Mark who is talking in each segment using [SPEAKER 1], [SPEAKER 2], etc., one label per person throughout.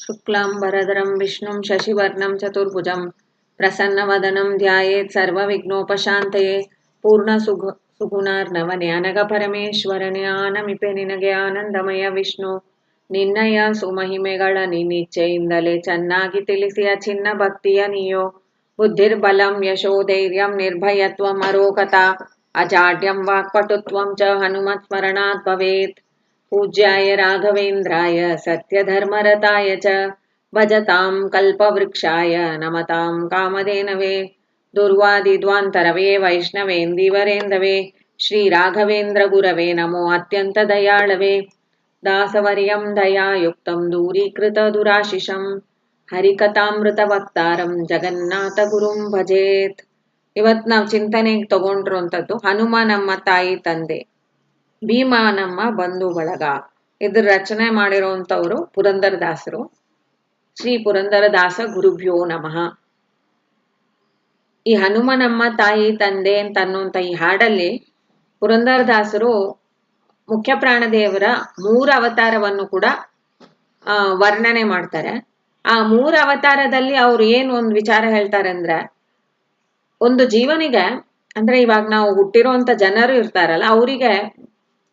[SPEAKER 1] शुक्लांबरधरं विष्णुं शशिवर्णं चतुर्भुजं प्रसन्नवदनं ध्यायेत् सर्वविघ्नोपशान्तये ಪೂರ್ಣ ಸುಗುಣಾರ್ಣವನೇ ಜ್ಞಾನಮಿಪೆ ನಿನಗೆ ಆನಂದಮಯ ವಿಷ್ಣು ನಿನ್ನಯ ಸುಮಹಿಮೆಗಳ ನಿನ್ನಿಚ್ಛೆಯಿಂದಲೇ ಚೆನ್ನಾಗಿ ತಿಳಿಸಿಯ ಚಿನ್ನ ಭಕ್ತಿಯ ನೀಯೋ ಬುದ್ಧಿರ್ಬಲಂ ಯಶೋಧೈರ್ಯಂ ನಿರ್ಭಯತ್ವಂ ಅರೋಗತಾ ಅಜಾಡ್ಯಂ ವಾಕ್ಪಟುತ್ವಂ ಚ ಹನುಮತ್ ಸ್ಮರಣಾತ್ ಭವೇತ್ पूज्याय राघवेन्द्राय सत्यधर्मरताय च भजतां कल्पवृक्षाय नमतां कामधेनवे दुर्वादिध्वान्तरवे वैष्णवेन्दीवरेन्दवे श्रीराघवेन्द्रगुरवे नमो अत्यन्तदयाळवे दासवर्यं दयायुक्तं दूरीकृतदुराशिषं ಹರಿಕಥಾಮೃತವಕ್ತಾರಂ ಜಗನ್ನಾಥಗುರುಂ ಭಜೇತ್. ಇವತ್ತು ನಾವು ಚಿಂತನೆಗೆ ತಗೊಂಡಿರುವಂಥದ್ದು ಹನುಮ ನಮ್ಮ ತಾಯಿ ತಂದೆ, ಭೀಮ ನಮ್ಮ ಬಂಧು ಬಳಗ. ಇದ್ರ ರಚನೆ ಮಾಡಿರುವಂತವ್ರು ಪುರಂದರದಾಸರು. ಶ್ರೀ ಪುರಂದರದಾಸ ಗುರುಭ್ಯೋ ನಮಃ. ಈ ಹನುಮ ನಮ್ಮ ತಾಯಿ ತಂದೆ ಅಂತ ಅನ್ನುವಂತ ಈ ಹಾಡಲ್ಲಿ ಪುರಂದರದಾಸರು ಮುಖ್ಯ ಪ್ರಾಣದೇವರ 3 ಅವತಾರವನ್ನು ಕೂಡ ವರ್ಣನೆ ಮಾಡ್ತಾರೆ. ಆ 3 ಅವತಾರದಲ್ಲಿ ಅವ್ರು ಏನು ಒಂದು ವಿಚಾರ ಹೇಳ್ತಾರೆ ಅಂದ್ರೆ, ಒಂದು ಜೀವನಿಗೆ ಅಂದ್ರೆ ಇವಾಗ ನಾವು ಹುಟ್ಟಿರೋಂಥ ಜನರು ಇರ್ತಾರಲ್ಲ, ಅವರಿಗೆ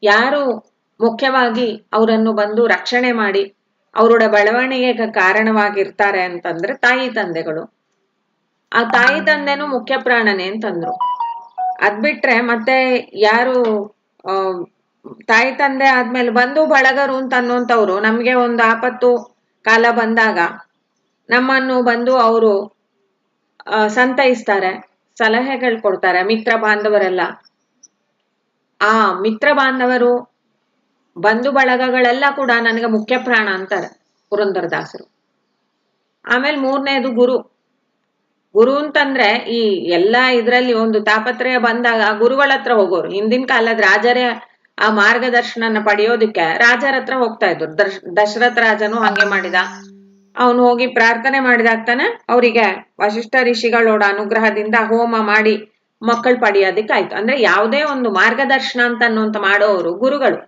[SPEAKER 1] ಯಾರು ಮುಖ್ಯವಾಗಿ ಅವರನ್ನು ಬಂದು ರಕ್ಷಣೆ ಮಾಡಿ ಅವರೋட ಬೆಳವಣಿಗೆಗೆ ಕಾರಣವಾಗಿರ್ತಾರೆ ಅಂತಂದ್ರೆ ತಾಯಿ ತಂದೆಗಳು. ಆ ತಾಯಿ ತಂದೆನೂ ಮುಖ್ಯ ಪ್ರಾಣನೇ ಅಂತಂದ್ರು. ಅದ್ಬಿಟ್ರೆ ಮತ್ತೆ ಯಾರು ತಾಯಿ ತಂದೆ ಆದ್ಮೇಲೆ ಬಂಧು ಬಳಗರು ಅಂತ ಅನ್ನುವಂಥವ್ರು ನಮ್ಗೆ ಒಂದು ಆಪತ್ತು ಕಾಲ ಬಂದಾಗ ನಮ್ಮನ್ನು ಬಂದು ಅವರು ಸಂತೈಸ್ತಾರೆ, ಸಲಹೆಗಳು ಕೊಡ್ತಾರೆ. ಮಿತ್ರ ಬಾಂಧವರೆಲ್ಲ, ಆ ಮಿತ್ರ ಬಾಂಧವರು ಬಂಧು ಬಳಗಗಳೆಲ್ಲ ಕೂಡ ನನಗೆ ಮುಖ್ಯ ಪ್ರಾಣ ಅಂತಾರೆ ಪುರಂದರದಾಸರು. ಆಮೇಲೆ 3ನೇದು ಗುರು. ಗುರು ಅಂತಂದ್ರೆ ಈ ಎಲ್ಲಾ ಇದ್ರಲ್ಲಿ ಒಂದು ತಾಪತ್ರಯ ಬಂದಾಗ ಗುರುಗಳ ಹತ್ರ ಹೋಗೋರು. ಹಿಂದಿನ ಕಾಲದ ರಾಜರೇ ಆ ಮಾರ್ಗದರ್ಶನ ಪಡೆಯೋದಕ್ಕೆ ರಾಜರ ಹತ್ರ ಹೋಗ್ತಾ ಇದ್ರು. ದಶರಥ ರಾಜನು ಹಾಗೆ ಮಾಡಿದ. ಅವನು ಹೋಗಿ ಪ್ರಾರ್ಥನೆ ಮಾಡಿದಾಗ್ತಾನೆ ಅವರಿಗೆ ವಶಿಷ್ಠ ಋಷಿಗಳೋಡ ಅನುಗ್ರಹದಿಂದ ಹೋಮ ಮಾಡಿ ಮಕ್ಕಳು ಪಡೆಯೋದಕ್ಕೆ ಆಯ್ತು. ಅಂದ್ರೆ ಯಾವುದೇ ಒಂದು ಮಾರ್ಗದರ್ಶನ ಅಂತ ಅನ್ನುವಂತ ಮಾಡೋರು ಗುರುಗಳು.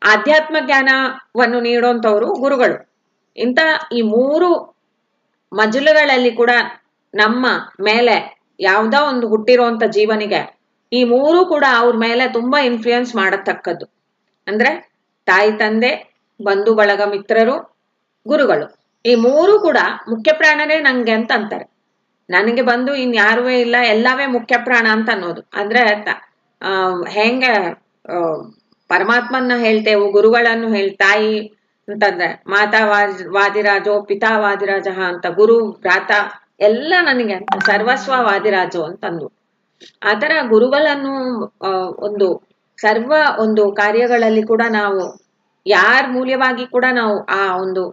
[SPEAKER 1] ಆಧ್ಯಾತ್ಮ ಜ್ಞಾನವನ್ನು ನೀಡುವಂತವ್ರು ಗುರುಗಳು. ಇಂಥ ಈ 3 ಮಜಲುಗಳಲ್ಲಿ ಕೂಡ ನಮ್ಮ ಮೇಲೆ ಯಾವ್ದೋ ಒಂದು ಹುಟ್ಟಿರುವಂತ ಜೀವನಿಗೆ ಈ 3 ಕೂಡ ಅವ್ರ ಮೇಲೆ ತುಂಬಾ ಇನ್ಫ್ಲೂಯೆನ್ಸ್ ಮಾಡತಕ್ಕದ್ದು. ಅಂದ್ರೆ ತಾಯಿ ತಂದೆ, ಬಂಧು ಬಳಗ, ಮಿತ್ರರು, ಗುರುಗಳು, ಈ 3 ಕೂಡ ಮುಖ್ಯ ಪ್ರಾಣನೇ ನಂಗೆ ಅಂತ ಅಂತಾರೆ. ನನಗೆ ಬಂದು ಇನ್ಯಾರುವೇ ಇಲ್ಲ, ಎಲ್ಲವೇ ಮುಖ್ಯ ಪ್ರಾಣ ಅಂತ ಅನ್ನೋದು. ಅಂದ್ರೆ ಹೆಂಗೆ ಪರಮಾತ್ಮನ್ನ ಹೇಳ್ತೇವೆ, ಗುರುಗಳನ್ನು ತಾಯಿ ಅಂತಂದ್ರೆ ಮಾತಾ ವಾದಿರಾಜೋ ಪಿತಾ ವಾದಿರಾಜ ಅಂತ, ಗುರು ಭ್ರಾತ ಎಲ್ಲ ನನಗೆ ಅಂತ, ಸರ್ವಸ್ವ ವಾದಿರಾಜು ಅಂತಂದು. ಆತರ ಗುರುಗಳನ್ನು ಒಂದು ಸರ್ವ ಒಂದು ಕಾರ್ಯಗಳಲ್ಲಿ ಕೂಡ ನಾವು ಯಾರ ಮೂಲ್ಯವಾಗಿ ಕೂಡ ನಾವು ಆ ಒಂದು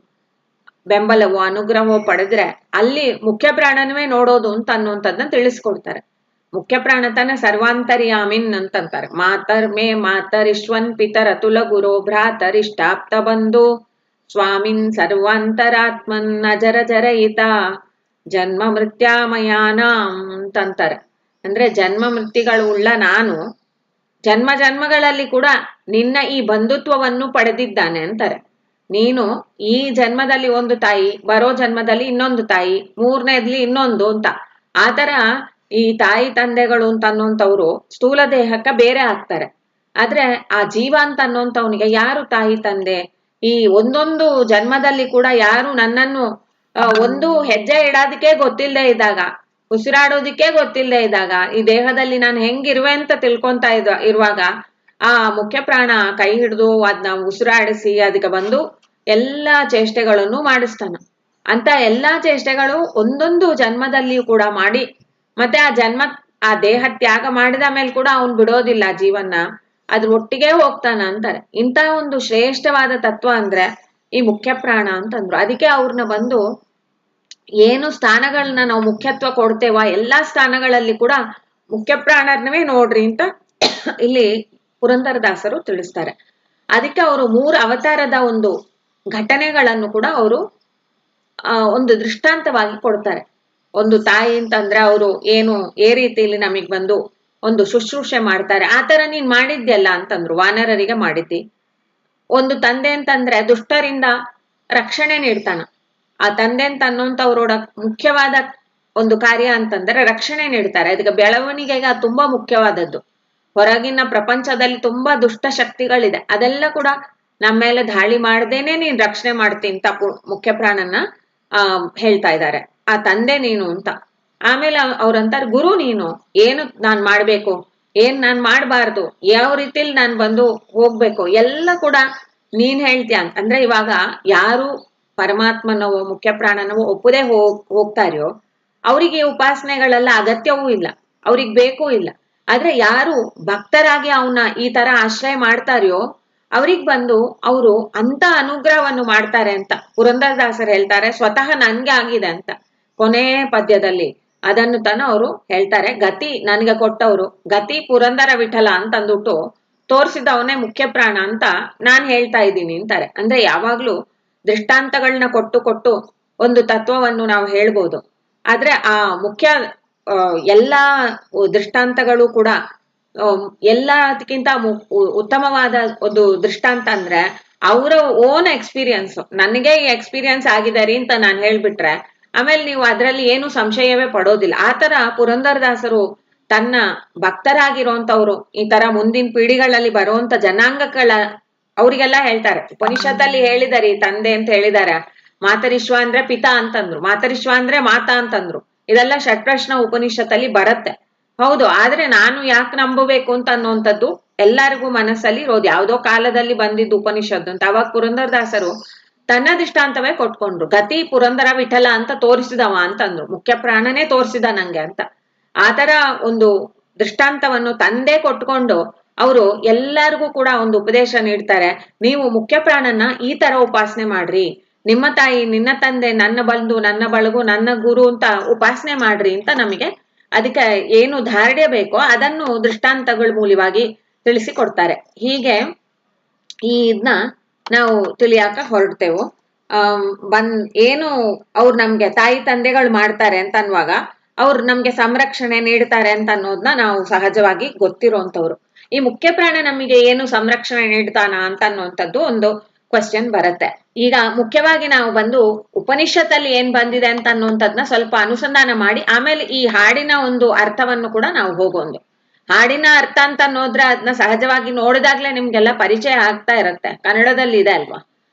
[SPEAKER 1] ಬೆಂಬಲವೋ ಅನುಗ್ರಹವೋ ಪಡೆದ್ರೆ ಅಲ್ಲಿ ಮುಖ್ಯ ಪ್ರಾಣನವೇ ನೋಡೋದು ಅಂತ ಅನ್ನುವಂಥದ್ದನ್ನ ತಿಳಿಸ್ಕೊಡ್ತಾರೆ. ಮುಖ್ಯ ಪ್ರಾಣ ತಾನೆ ಸರ್ವಾಂತರ್ಯಾಮಿನ್ ಅಂತಂತಾರೆ. ಮಾತರ್ಮೇ ಮಾತರಿಶ್ವನ್ ಪಿತರ ಅತುಲ ಗುರೋ ಭ್ರಾತರಿಷ್ಟಾಪ್ತ ಬಂಧು ಸ್ವಾಮಿನ್ ಸರ್ವಾಂತರಾತ್ಮನ್ ಅಜರ ಜರಯಿತ ಜನ್ಮ ಮೃತ್ಯಾಮಯಾನಾಂ ಅಂತಂತಾರೆ. ಅಂದ್ರೆ ಜನ್ಮ ಮೃತ್ಯುಗಳು ಉಳ್ಳ ನಾನು ಜನ್ಮ ಜನ್ಮಗಳಲ್ಲಿ ಕೂಡ ನಿನ್ನ ಈ ಬಂಧುತ್ವವನ್ನು ಪಡೆದಿದ್ದಾನೆ ಅಂತಾರೆ. ನೀನು ಈ ಜನ್ಮದಲ್ಲಿ ಒಂದು ತಾಯಿ, ಬರೋ ಜನ್ಮದಲ್ಲಿ ಇನ್ನೊಂದು ತಾಯಿ, 3ನೇದ್ಲಿ ಇನ್ನೊಂದು ಅಂತ. ಆತರ ಈ ತಾಯಿ ತಂದೆಗಳು ಅಂತ ಅನ್ನೋಂಥವ್ರು ಸ್ಥೂಲ ದೇಹಕ್ಕೆ ಬೇರೆ ಆಗ್ತಾರೆ. ಆದ್ರೆ ಆ ಜೀವ ಅಂತ ಅನ್ನೋಂಥವ್ನಿಗೆ ಯಾರು ತಾಯಿ ತಂದೆ? ಈ ಒಂದೊಂದು ಜನ್ಮದಲ್ಲಿ ಕೂಡ ಯಾರು ನನ್ನನ್ನು ಒಂದು ಹೆಜ್ಜೆ ಇಡೋದಕ್ಕೆ ಗೊತ್ತಿಲ್ಲದೆ ಇದ್ದಾಗ, ಉಸಿರಾಡೋದಿಕ್ಕೆ ಗೊತ್ತಿಲ್ಲದೆ ಇದ್ದಾಗ, ಈ ದೇಹದಲ್ಲಿ ನಾನು ಹೆಂಗಿರುವೆ ಅಂತ ತಿಳ್ಕೊಂತ ಇರುವಾಗ ಆ ಮುಖ್ಯ ಪ್ರಾಣ ಕೈ ಹಿಡಿದು ಅದನ್ನ ಉಸಿರಾಡಿಸಿ ಅದಕ್ಕೆ ಬಂದು ಎಲ್ಲಾ ಚೇಷ್ಟೆಗಳನ್ನು ಮಾಡಿಸ್ತಾನ. ಅಂತ ಎಲ್ಲಾ ಚೇಷ್ಟೆಗಳು ಒಂದೊಂದು ಜನ್ಮದಲ್ಲಿಯೂ ಕೂಡ ಮಾಡಿ ಮತ್ತೆ ಆ ದೇಹ ತ್ಯಾಗ ಮಾಡಿದ ಮೇಲೆ ಕೂಡ ಅವನು ಬಿಡೋದಿಲ್ಲ ಜೀವನ, ಅದ್ರ ಒಟ್ಟಿಗೆ ಹೋಗ್ತಾನ ಅಂತಾರೆ. ಇಂಥ ಒಂದು ಶ್ರೇಷ್ಠವಾದ ತತ್ವ ಅಂದ್ರೆ ಈ ಮುಖ್ಯ ಪ್ರಾಣ ಅಂತಂದ್ರು. ಅದಕ್ಕೆ ಅವ್ರನ್ನ ಬಂದು ಏನು ಸ್ಥಾನಗಳನ್ನ ನಾವು ಮುಖ್ಯತ್ವ ಕೊಡ್ತೇವ ಎಲ್ಲಾ ಸ್ಥಾನಗಳಲ್ಲಿ ಕೂಡ ಮುಖ್ಯ ಪ್ರಾಣರ್ನವೇ ನೋಡ್ರಿ ಅಂತ ಇಲ್ಲಿ ಪುರಂದರದಾಸರು ತಿಳಿಸ್ತಾರೆ. ಅದಕ್ಕೆ ಅವರು 3 ಅವತಾರದ ಒಂದು ಘಟನೆಗಳನ್ನು ಕೂಡ ಅವರು ಒಂದು ದೃಷ್ಟಾಂತವಾಗಿ ಕೊಡ್ತಾರೆ. ಒಂದು ತಾಯಿ ಅಂತಂದ್ರೆ ಅವರು ಏನು ರೀತಿಯಲ್ಲಿ ನಮಗ್ ಬಂದು ಒಂದು ಶುಶ್ರೂಷೆ ಮಾಡ್ತಾರೆ. ಆತರ ನೀನ್ ಮಾಡಿದ್ಯಲ್ಲ ಅಂತಂದ್ರು, ವಾನರರಿಗೆ ಮಾಡಿದ್ದಿ. ಒಂದು ತಂದೆ ಅಂತಂದ್ರೆ ದುಷ್ಟರಿಂದ ರಕ್ಷಣೆ ನೀಡ್ತಾನ. ಆ ತಂದೆ ಅಂತ ಅನ್ನೋಂಥವ್ರೋಡ ಮುಖ್ಯವಾದ ಒಂದು ಕಾರ್ಯ ಅಂತಂದ್ರೆ ರಕ್ಷಣೆ ನೀಡ್ತಾರೆ. ಅದಕ್ಕೆ ಬೆಳವಣಿಗೆಗೆ ಅದು ತುಂಬಾ ಮುಖ್ಯವಾದದ್ದು. ಹೊರಗಿನ ಪ್ರಪಂಚದಲ್ಲಿ ತುಂಬಾ ದುಷ್ಟ ಶಕ್ತಿಗಳಿದೆ, ಅದೆಲ್ಲ ಕೂಡ ನಮ್ಮ ಮೇಲೆ ದಾಳಿ ಮಾಡ್ದೇನೆ ನೀನ್ ರಕ್ಷಣೆ ಮಾಡ್ತೀನಿ ಅಂತ ಮುಖ್ಯ ಪ್ರಾಣನ ಹೇಳ್ತಾ ಇದ್ದಾರೆ. ಆ ತಂದೆ ನೀನು ಅಂತ. ಆಮೇಲೆ ಅವ್ರಂತಾರೆ ಗುರು ನೀನು, ಏನು ನಾನ್ ಮಾಡ್ಬೇಕು, ಏನ್ ನಾನ್ ಮಾಡ್ಬಾರ್ದು, ಯಾವ ರೀತಿಲಿ ನಾನ್ ಬಂದು ಹೋಗ್ಬೇಕು ಎಲ್ಲ ಕೂಡ ನೀನ್ ಹೇಳ್ತೀಯ ಅಂದ್ರೆ ಇವಾಗ ಯಾರು ಪರಮಾತ್ಮನವೋ ಮುಖ್ಯ ಪ್ರಾಣನವೋ ಒಪ್ಪದೇ ಹೋಗ್ತಾರ್ಯೋ ಅವರಿಗೆ ಉಪಾಸನೆಗಳೆಲ್ಲ ಅಗತ್ಯವೂ ಇಲ್ಲ, ಅವ್ರಿಗೆ ಬೇಕೂ ಇಲ್ಲ. ಆದ್ರೆ ಯಾರು ಭಕ್ತರಾಗಿ ಅವನ್ನ ಈ ತರ ಆಶ್ರಯ ಮಾಡ್ತಾರ್ಯೋ ಅವ್ರಿಗ್ ಬಂದು ಅವರು ಅಂತ ಅನುಗ್ರಹವನ್ನು ಮಾಡ್ತಾರೆ ಅಂತ ಪುರಂದರದಾಸರು ಹೇಳ್ತಾರೆ. ಸ್ವತಃ ನನ್ಗೆ ಆಗಿದೆ ಅಂತ ಕೊನೆ ಪದ್ಯದಲ್ಲಿ ಅದನ್ನು ತಾನು ಅವರು ಹೇಳ್ತಾರೆ. ಗತಿ ನನ್ಗೆ ಕೊಟ್ಟವರು ಗತಿ ಪುರಂದರ ವಿಠಲ ಅಂತ ಅಂದ್ಬಿಟ್ಟು ತೋರಿಸಿದವನೇ ಮುಖ್ಯ ಪ್ರಾಣ ಅಂತ ನಾನ್ ಹೇಳ್ತಾ ಇದ್ದೀನಿ ಅಂತಾರೆ. ಅಂದ್ರೆ ಯಾವಾಗ್ಲೂ ದೃಷ್ಟಾಂತಗಳನ್ನ ಕೊಟ್ಟು ಕೊಟ್ಟು ಒಂದು ತತ್ವವನ್ನು ನಾವು ಹೇಳ್ಬೋದು. ಆದ್ರೆ ಆ ಮುಖ್ಯ ಎಲ್ಲಾ ದೃಷ್ಟಾಂತಗಳು ಕೂಡ ಎಲ್ಲದಕ್ಕಿಂತ ಉತ್ತಮವಾದ ಒಂದು ದೃಷ್ಟಾಂತ ಅಂದ್ರೆ ಅವರ ಓನ್ ಎಕ್ಸ್ಪೀರಿಯನ್ಸ್. ನನಗೆ ಈ ಎಕ್ಸ್ಪೀರಿಯನ್ಸ್ ಆಗಿದೆ ರೀ ಅಂತ ನಾನು ಹೇಳ್ಬಿಟ್ರೆ ಆಮೇಲೆ ನೀವು ಅದರಲ್ಲಿ ಏನು ಸಂಶಯವೇ ಪಡೋದಿಲ್ಲ. ಆತರ ಪುರಂದರದಾಸರು ತನ್ನ ಭಕ್ತರಾಗಿರೋಂಥವ್ರು ಈ ತರ ಮುಂದಿನ ಪೀಳಿಗಳಲ್ಲಿ ಬರುವಂತ ಜನಾಂಗಗಳ ಅವ್ರಿಗೆಲ್ಲ ಹೇಳ್ತಾರೆ. ಉಪನಿಷತ್ತಲ್ಲಿ ಹೇಳಿದಾರೆ ಈ ತಂದೆ ಅಂತ ಹೇಳಿದಾರೆ. ಮಾತರಿಶ್ವ ಅಂದ್ರೆ ಪಿತಾ ಅಂತಂದ್ರು, ಮಾತರಿಶ್ವ ಅಂದ್ರೆ ಮಾತಾ ಅಂತಂದ್ರು. ಇದೆಲ್ಲ ಷಟ್ಪ್ರಶ್ನ ಉಪನಿಷತ್ತಲ್ಲಿ ಬರುತ್ತೆ. ಹೌದು, ಆದ್ರೆ ನಾನು ಯಾಕೆ ನಂಬಬೇಕು ಅಂತ ಅನ್ನುವಂಥದ್ದು ಎಲ್ಲರಿಗೂ ಮನಸ್ಸಲ್ಲಿ ಇರೋದು. ಯಾವ್ದೋ ಕಾಲದಲ್ಲಿ ಬಂದಿದ್ದು ಉಪನಿಷತ್ತು ಅಂತ. ಅವಾಗ ಪುರಂದರದಾಸರು ತನ್ನ ದೃಷ್ಟಾಂತವೇ ಕೊಟ್ಕೊಂಡ್ರು. ಗತಿ ಪುರಂದರ ವಿಠಲ ಅಂತ ತೋರಿಸಿದವ ಅಂತಂದ್ರು, ಮುಖ್ಯ ಪ್ರಾಣನೇ ತೋರಿಸಿದ ನಂಗೆ ಅಂತ. ಆತರ ಒಂದು ದೃಷ್ಟಾಂತವನ್ನು ತಂದೆ ಕೊಟ್ಕೊಂಡು ಅವರು ಎಲ್ಲರಿಗೂ ಕೂಡ ಒಂದು ಉಪದೇಶ ನೀಡ್ತಾರೆ. ನೀವು ಮುಖ್ಯ ಪ್ರಾಣನ ಈ ತರ ಉಪಾಸನೆ ಮಾಡ್ರಿ, ನಿಮ್ಮ ತಾಯಿ ನಿನ್ನ ತಂದೆ ನನ್ನ ಬಂಧು ನನ್ನ ಬಳಗು ನನ್ನ ಗುರು ಅಂತ ಉಪಾಸನೆ ಮಾಡ್ರಿ ಅಂತ ನಮಗೆ ಅದಕ್ಕೆ ಏನು ಧಾರಣೆ ಬೇಕೋ ಅದನ್ನು ದೃಷ್ಟಾಂತಗಳ ಮೂಲವಾಗಿ ತಿಳಿಸಿಕೊಡ್ತಾರೆ. ಹೀಗೆ ಇದನ್ನ ನಾವು ತಿಳಿಯಾಕ ಹೊರಡ್ತೇವು. ಏನು ಅವ್ರು ನಮ್ಗೆ ತಾಯಿ ತಂದೆಗಳು ಮಾಡ್ತಾರೆ ಅಂತ ಅನ್ನುವಾಗ ಅವ್ರು ನಮ್ಗೆ ಸಂರಕ್ಷಣೆ ನೀಡ್ತಾರೆ ಅಂತ ಅನ್ನೋದನ್ನ ನಾವು ಸಹಜವಾಗಿ ಗೊತ್ತಿರೋಂಥವ್ರು. ಈ ಮುಖ್ಯ ಪ್ರಾಣ ನಮಗೆ ಏನು ಸಂರಕ್ಷಣೆ ನೀಡ್ತಾನ ಅಂತ ಅನ್ನುವಂಥದ್ದು ಒಂದು ಕ್ವಶನ್ ಬರುತ್ತೆ. ಈಗ ಮುಖ್ಯವಾಗಿ ನಾವು ಬಂದು ಉಪನಿಷತ್ತಲ್ಲಿ ಏನ್ ಬಂದಿದೆ ಅಂತ ಅನ್ನುವಂಥದ್ನ ಸ್ವಲ್ಪ ಅನುಸಂಧಾನ ಮಾಡಿ ಆಮೇಲೆ ಈ ಹಾಡಿನ ಒಂದು ಅರ್ಥವನ್ನು ಕೂಡ ನಾವು ಹೋಗೋದು. ಹಾಡಿನ ಅರ್ಥ ಅಂತ ಅನ್ನೋದ್ರೆ ಅದನ್ನ ಸಹಜವಾಗಿ ನೋಡಿದಾಗ್ಲೇ ನಿಮ್ಗೆಲ್ಲ ಪರಿಚಯ ಆಗ್ತಾ ಇರತ್ತೆ, ಕನ್ನಡದಲ್ಲಿ ಇದೆ ಅಲ್ವಾ.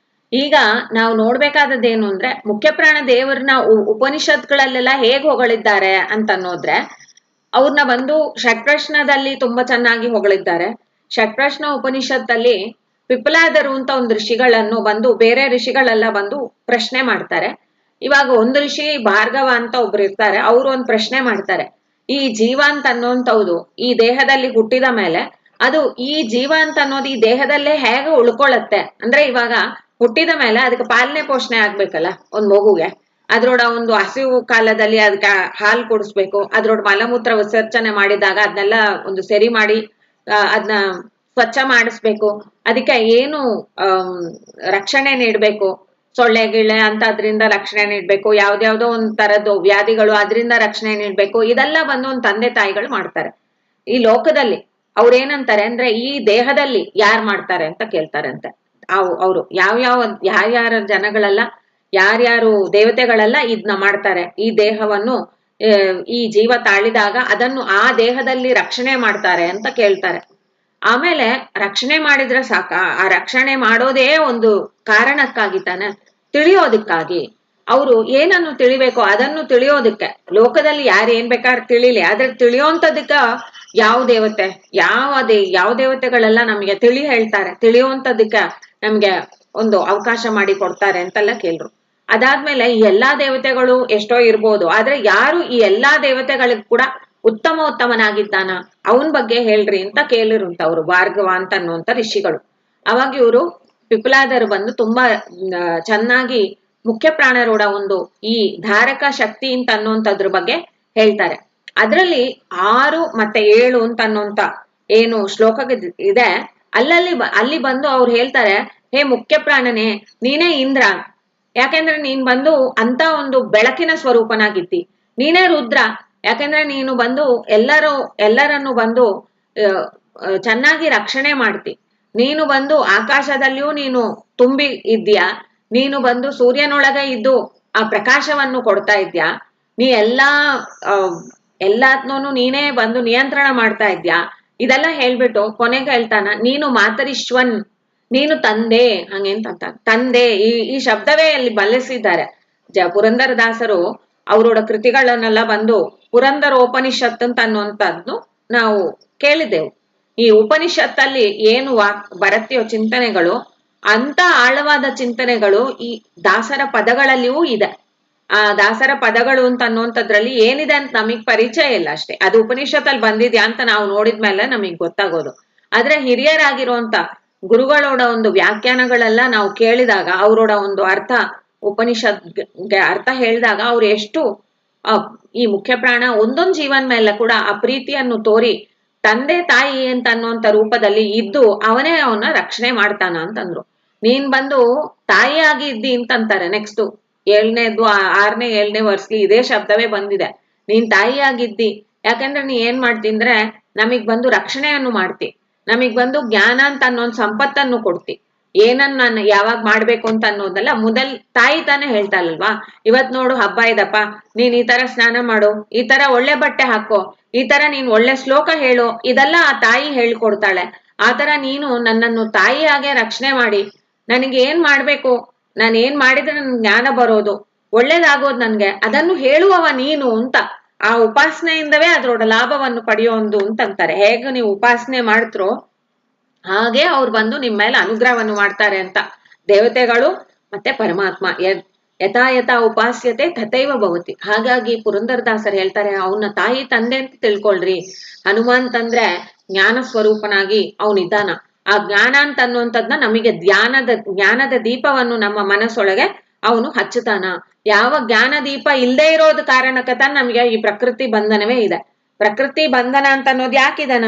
[SPEAKER 1] ಈಗ ನಾವು ನೋಡ್ಬೇಕಾದದ್ದೇನು ಅಂದ್ರೆ ಮುಖ್ಯ ಪ್ರಾಣ ದೇವರನ್ನ ಉಪನಿಷತ್ಗಳಲ್ಲೆಲ್ಲ ಹೇಗ್ ಹೊಗಳಿದ್ದಾರೆ ಅಂತ ಅನ್ನೋದ್ರೆ ಅವ್ರನ್ನ ಬಂದು ಷಟ್ಪ್ರಶ್ನದಲ್ಲಿ ತುಂಬಾ ಚೆನ್ನಾಗಿ ಹೊಗಳಿದ್ದಾರೆ. ಷಟ್ಪ್ರಶ್ನ ಉಪನಿಷತ್ತಲ್ಲಿ ಪಿಪ್ಪಲಾದರು ಅಂತ ಒಂದು ಋಷಿಗಳನ್ನು ಬಂದು ಬೇರೆ ಋಷಿಗಳೆಲ್ಲ ಬಂದು ಪ್ರಶ್ನೆ ಮಾಡ್ತಾರೆ. ಇವಾಗ ಒಂದು ಋಷಿ ಭಾರ್ಗವ ಅಂತ ಒಬ್ರು ಇರ್ತಾರೆ, ಅವರು ಒಂದು ಪ್ರಶ್ನೆ ಮಾಡ್ತಾರೆ. ಈ ಜೀವ ಅಂತ ಅನ್ನೋಂಥವ್ದು ಈ ದೇಹದಲ್ಲಿ ಹುಟ್ಟಿದ ಮೇಲೆ ಅದು ಈ ಜೀವ ಅಂತ ಅನ್ನೋದು ಈ ದೇಹದಲ್ಲೇ ಹೇಗೆ ಉಳ್ಕೊಳತ್ತೆ ಅಂದ್ರೆ ಇವಾಗ ಹುಟ್ಟಿದ ಮೇಲೆ ಅದಕ್ಕೆ ಪಾಲನೆ ಪೋಷಣೆ ಆಗ್ಬೇಕಲ್ಲ ಒಂದ್ ಮಗುಗೆ. ಅದ್ರೊಡ ಒಂದು ಹಸಿವು ಕಾಲದಲ್ಲಿ ಅದಕ್ಕೆ ಹಾಲು ಕುಡಿಸ್ಬೇಕು, ಅದ್ರೊಡ ಮಲಮೂತ್ರ ವಿಸರ್ಜನೆ ಮಾಡಿದಾಗ ಅದನ್ನೆಲ್ಲ ಒಂದು ಸರಿ ಮಾಡಿ ಅದನ್ನ ಸ್ವಚ್ಛ ಮಾಡಿಸ್ಬೇಕು. ಅದಕ್ಕೆ ಏನು ರಕ್ಷಣೆ ನೀಡ್ಬೇಕು, ಸೊಳ್ಳೆ ಗಿಳೆ ಅಂತ ಅದ್ರಿಂದ ರಕ್ಷಣೆ ನೀಡ್ಬೇಕು, ಯಾವ್ದ್ಯಾವ್ದೋ ಒಂದ್ ತರದ್ದು ವ್ಯಾಧಿಗಳು ಅದ್ರಿಂದ ರಕ್ಷಣೆ ನೀಡ್ಬೇಕು. ಇದೆಲ್ಲ ಬಂದು ಒಂದ್ ತಂದೆ ತಾಯಿಗಳು ಮಾಡ್ತಾರೆ. ಈ ಲೋಕದಲ್ಲಿ ಅವ್ರೇನಂತಾರೆ ಅಂದ್ರೆ ಈ ದೇಹದಲ್ಲಿ ಯಾರ್ ಮಾಡ್ತಾರೆ ಅಂತ ಕೇಳ್ತಾರೆ ಅಂತೆ. ಅವರು ಯಾರ್ಯಾರ ಜನಗಳೆಲ್ಲ ಯಾರ್ಯಾರು ದೇವತೆಗಳೆಲ್ಲ ಇದನ್ನ ಮಾಡ್ತಾರೆ, ಈ ದೇಹವನ್ನು ಈ ಜೀವ ತಾಳಿದಾಗ ಅದನ್ನು ಆ ದೇಹದಲ್ಲಿ ರಕ್ಷಣೆ ಮಾಡ್ತಾರೆ ಅಂತ ಕೇಳ್ತಾರೆ. ಆಮೇಲೆ ರಕ್ಷಣೆ ಮಾಡಿದ್ರೆ ಸಾಕ, ಆ ರಕ್ಷಣೆ ಮಾಡೋದೇ ಒಂದು ಕಾರಣಕ್ಕಾಗಿ ತಾನೆ, ತಿಳಿಯೋದಕ್ಕಾಗಿ. ಅವರು ಏನನ್ನು ತಿಳಿಬೇಕು ಅದನ್ನು ತಿಳಿಯೋದಕ್ಕೆ. ಲೋಕದಲ್ಲಿ ಯಾರು ಏನ್ ಬೇಕಾದ್ರೆ ತಿಳಿಲಿ, ಆದ್ರೆ ತಿಳಿಯೋಂಥದಕ್ಕ ಯಾವ ದೇವತೆ ಯಾವ ದೇವತೆಗಳೆಲ್ಲ ನಮಗೆ ತಿಳಿ ಹೇಳ್ತಾರೆ, ತಿಳಿಯುವಂಥದಕ್ಕ ನಮ್ಗೆ ಒಂದು ಅವಕಾಶ ಮಾಡಿ ಕೊಡ್ತಾರೆ ಅಂತೆಲ್ಲ ಕೇಳ್ರು. ಅದಾದ್ಮೇಲೆ ಈ ಎಲ್ಲಾ ದೇವತೆಗಳು ಎಷ್ಟೋ ಇರ್ಬೋದು, ಆದ್ರೆ ಯಾರು ಈ ಎಲ್ಲಾ ದೇವತೆಗಳಿಗೆ ಕೂಡ ಉತ್ತಮನಾಗಿದ್ದಾನ ಅವನ್ ಬಗ್ಗೆ ಹೇಳ್ರಿ ಅಂತ ಕೇಳಿರುಂತವ್ರು ಭಾರ್ಗವ ಅಂತ ಅನ್ನುವಂತ ಋಷಿಗಳು. ಅವಾಗ ಇವರು ಪಿಪ್ಪಲಾದರು ಬಂದು ತುಂಬಾ ಚೆನ್ನಾಗಿ ಮುಖ್ಯ ಪ್ರಾಣರೋಡ ಒಂದು ಈ ಧಾರಕ ಶಕ್ತಿ ಅಂತ ಅನ್ನುವಂಥದ್ರ ಬಗ್ಗೆ ಹೇಳ್ತಾರೆ. ಅದ್ರಲ್ಲಿ 6 ಮತ್ತೆ 7 ಅಂತ ಅನ್ನುವಂತ ಏನು ಶ್ಲೋಕ ಇದೆ ಅಲ್ಲಿ ಬಂದು ಅವ್ರು ಹೇಳ್ತಾರೆ, ಹೇ ಮುಖ್ಯ ಪ್ರಾಣನೇ ನೀನೇ ಇಂದ್ರ, ಯಾಕೆಂದ್ರೆ ನೀನ್ ಬಂದು ಅಂತ ಒಂದು ಬೆಳಕಿನ ಸ್ವರೂಪನಾಗಿದ್ದಿ. ನೀನೇ ರುದ್ರ, ಯಾಕೆಂದ್ರೆ ನೀನು ಬಂದು ಎಲ್ಲರನ್ನು ಬಂದು ಚೆನ್ನಾಗಿ ರಕ್ಷಣೆ ಮಾಡ್ತಿ. ನೀನು ಬಂದು ಆಕಾಶದಲ್ಲಿಯೂ ನೀನು ತುಂಬಿ ಇದ್ದೀಯಾ, ನೀನು ಬಂದು ಸೂರ್ಯನೊಳಗೆ ಇದ್ದು ಆ ಪ್ರಕಾಶವನ್ನು ಕೊಡ್ತಾ ಇದ್ಯಾ, ನೀ ಎಲ್ಲಾತ್ನೂ ನೀನೇ ಬಂದು ನಿಯಂತ್ರಣ ಮಾಡ್ತಾ ಇದ್ಯಾ, ಇದೆಲ್ಲ ಹೇಳ್ಬಿಟ್ಟು ಕೊನೆಗೆ ಹೇಳ್ತಾನ, ನೀನು ಮಾತರಿಶ್ವನ್, ನೀನು ತಂದೆ, ಹಂಗೇಂತ ತಂದೆ, ಈ ಶಬ್ದವೇ ಅಲ್ಲಿ ಬಳಸಿದ್ದಾರೆ ಪುರಂದರದಾಸರು. ಅವರೋಡ ಕೃತಿಗಳನ್ನೆಲ್ಲ ಬಂದು ಪುರಂದರೋಪನಿಷತ್ ಅಂತ ಅನ್ನುವಂಥದ್ದು ನಾವು ಕೇಳಿದೆವು. ಈ ಉಪನಿಷತ್ತಲ್ಲಿ ಏನು ಬರತ್ತೆಯೋ ಚಿಂತನೆಗಳು, ಅಂತ ಆಳವಾದ ಚಿಂತನೆಗಳು ಈ ದಾಸರ ಪದಗಳಲ್ಲಿಯೂ ಇದೆ. ಆ ದಾಸರ ಪದಗಳು ಅಂತ ಅನ್ನುವಂಥದ್ರಲ್ಲಿ ಏನಿದೆ ಅಂತ ನಮಗ್ ಪರಿಚಯ ಇಲ್ಲ ಅಷ್ಟೇ. ಅದು ಉಪನಿಷತ್ತಲ್ಲಿ ಬಂದಿದ್ಯಾ ಅಂತ ನಾವು ನೋಡಿದ್ಮೇಲೆ ನಮಗ್ ಗೊತ್ತಾಗೋದು. ಆದ್ರೆ ಹಿರಿಯರಾಗಿರುವಂತ ಗುರುಗಳೋಡ ಒಂದು ವ್ಯಾಖ್ಯಾನಗಳೆಲ್ಲ ನಾವು ಕೇಳಿದಾಗ, ಅವರೋಡ ಒಂದು ಅರ್ಥ, ಉಪನಿಷತ್ಗೆ ಅರ್ಥ ಹೇಳಿದಾಗ ಅವ್ರು ಎಷ್ಟು ಈ ಮುಖ್ಯ ಪ್ರಾಣ ಒಂದೊಂದು ಜೀವನ ಮೇಲೆ ಕೂಡ ಆ ಪ್ರೀತಿಯನ್ನು ತೋರಿ ತಂದೆ ತಾಯಿ ಅಂತ ಅನ್ನುವಂಥ ರೂಪದಲ್ಲಿ ಇದ್ದು ಅವನೇ ಅವನ್ನ ರಕ್ಷಣೆ ಮಾಡ್ತಾನ ಅಂತಂದ್ರು. ನೀನ್ ಬಂದು ತಾಯಿಯಾಗಿ ಇದ್ದಿ ಅಂತಂತಾರೆ. ನೆಕ್ಸ್ಟ್ 7ನೇದು 6ನೇ 7ನೇ ವರ್ಷಲಿ ಇದೇ ಶಬ್ದವೇ ಬಂದಿದೆ. ನೀನ್ ತಾಯಿಯಾಗಿದ್ದಿ, ಯಾಕಂದ್ರೆ ನೀ ಏನ್ ಮಾಡ್ತಿ ಅಂದ್ರೆ ನಮಗ್ ಬಂದು ರಕ್ಷಣೆಯನ್ನು ಮಾಡ್ತಿ, ನಮಗ್ ಬಂದು ಜ್ಞಾನ ಅಂತ ಅನ್ನೋನ್ ಸಂಪತ್ತನ್ನು ಕೊಡ್ತಿ, ಏನನ್ನ ನಾನು ಯಾವಾಗ ಮಾಡ್ಬೇಕು ಅಂತ ಅನ್ನೋದಲ್ಲ ತಾಯಿ ತಾನೇ ಹೇಳ್ತಾ ಇಲ್ವಾ. ಇವತ್ ನೋಡು ಹಬ್ಬ ಇದಪ್ಪ, ನೀನ್ ಈ ತರ ಸ್ನಾನ ಮಾಡು, ಈ ತರ ಒಳ್ಳೆ ಬಟ್ಟೆ ಹಾಕೋ, ಈ ತರ ನೀನ್ ಒಳ್ಳೆ ಶ್ಲೋಕ ಹೇಳು, ಇದೆಲ್ಲ ಆ ತಾಯಿ ಹೇಳ್ಕೊಡ್ತಾಳೆ. ಆತರ ನೀನು ನನ್ನನ್ನು ತಾಯಿಯಾಗೆ ರಕ್ಷಣೆ ಮಾಡಿ ನನಗೆ ಏನ್ ಮಾಡ್ಬೇಕು, ನಾನು ಏನ್ ಮಾಡಿದ್ರೆ ನನ್ ಜ್ಞಾನ ಬರೋದು, ಒಳ್ಳೇದಾಗೋದು ನನ್ಗೆ, ಅದನ್ನು ಹೇಳುವವ ನೀನು ಅಂತ. ಆ ಉಪಾಸನೆಯಿಂದವೇ ಅದ್ರೊಡ ಲಾಭವನ್ನು ಪಡೆಯೋದು ಅಂತಂತಾರೆ. ಹೇಗೆ ನೀವು ಉಪಾಸನೆ ಮಾಡ್ತ್ರೋ ಹಾಗೆ ಅವ್ರು ಬಂದು ನಿಮ್ಮ ಮೇಲೆ ಅನುಗ್ರಹವನ್ನು ಮಾಡ್ತಾರೆ ಅಂತ. ದೇವತೆಗಳು ಮತ್ತೆ ಪರಮಾತ್ಮ ಯಥಾ ಯಥಾ ಉಪಾಸ್ಯತೆ ತಥೈವ ಭವತಿ. ಹಾಗಾಗಿ ಪುರಂದರದಾಸರು ಹೇಳ್ತಾರೆ, ಅವನ ತಾಯಿ ತಂದೆ ಅಂತ ತಿಳ್ಕೊಳ್ರಿ. ಹನುಮಂತ್ ಅಂದ್ರೆ ಜ್ಞಾನ ಸ್ವರೂಪನಾಗಿ ಅವನಿದ್ದಾನ. ಆ ಜ್ಞಾನ ಅಂತ ಅನ್ನುವಂಥದ್ನ ನಮಗೆ ಜ್ಞಾನದ ದೀಪವನ್ನು ನಮ್ಮ ಮನಸ್ಸೊಳಗೆ ಅವನು ಹಚ್ಚುತ್ತಾನ. ಯಾವ ಜ್ಞಾನ ದೀಪ ಇಲ್ಲದೆ ಇರೋದು ಕಾರಣಕ್ಕತ ನಮ್ಗೆ ಈ ಪ್ರಕೃತಿ ಬಂಧನವೇ ಇದೆ. ಪ್ರಕೃತಿ ಬಂಧನ ಅಂತ ಅನ್ನೋದು ಯಾಕಿದೆ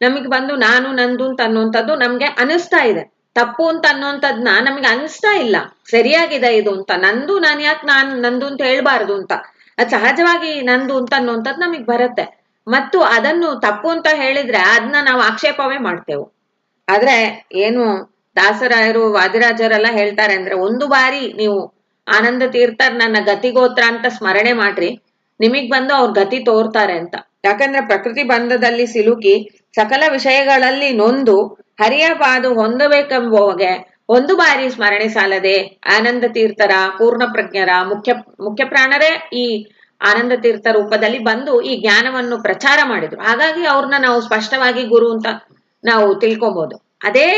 [SPEAKER 1] ನಮಗ್ ಬಂದು ನಾನು ನಂದು ಅಂತ ಅನ್ನುವಂಥದ್ದು ನಮ್ಗೆ ಅನಿಸ್ತಾ ಇದೆ. ತಪ್ಪು ಅಂತ ಅನ್ನುವಂಥದ್ನ ನಮ್ಗೆ ಅನಿಸ್ತಾ ಇಲ್ಲ, ಸರಿಯಾಗಿದೆ ಇದು ಅಂತ. ನಂದು ನಾನು ಯಾಕೆ ನಂದು ಅಂತ ಹೇಳ್ಬಾರ್ದು ಅಂತ, ಅದ್ ಸಹಜವಾಗಿ ನಂದು ಅಂತ ಅನ್ನುವಂಥದ್ದು ನಮಗ್ ಬರುತ್ತೆ. ಮತ್ತು ಅದನ್ನು ತಪ್ಪು ಅಂತ ಹೇಳಿದ್ರೆ ಅದನ್ನ ನಾವು ಆಕ್ಷೇಪವೇ ಮಾಡ್ತೇವೆ. ಆದ್ರೆ ಏನು ದಾಸರಾಯರು ವಾದಿರಾಜರೆಲ್ಲ ಹೇಳ್ತಾರೆ ಅಂದ್ರೆ, ಒಂದು ಬಾರಿ ನೀವು ಆನಂದ ತೀರ್ಥರ್ ನನ್ನ ಗತಿಗೋತ್ರ ಅಂತ ಸ್ಮರಣೆ ಮಾಡ್ರಿ, ನಿಮಗ್ ಬಂದು ಅವ್ರ ಗತಿ ತೋರ್ತಾರೆ ಅಂತ. ಯಾಕಂದ್ರೆ ಪ್ರಕೃತಿ ಬಂಧದಲ್ಲಿ ಸಿಲುಕಿ ಸಕಲ ವಿಷಯಗಳಲ್ಲಿ ನೊಂದು ಹರಿಯ ಪಾದು ಹೊಂದಬೇಕೆಂಬುವಗೆ ಒಂದು ಬಾರಿ ಸ್ಮರಣೆ ಸಾಲದೆ ಆನಂದ ತೀರ್ಥರ ಪೂರ್ಣ ಪ್ರಜ್ಞರ ಮುಖ್ಯ ಪ್ರಾಣರೇ ಈ ಆನಂದ ತೀರ್ಥ ರೂಪದಲ್ಲಿ ಬಂದು ಈ ಜ್ಞಾನವನ್ನು ಪ್ರಚಾರ ಮಾಡಿದ್ರು. ಹಾಗಾಗಿ ಅವ್ರನ್ನ ನಾವು ಸ್ಪಷ್ಟವಾಗಿ ಗುರು ಅಂತ ನಾವು ತಿಳ್ಕೊಬಹುದು. ಅದೇ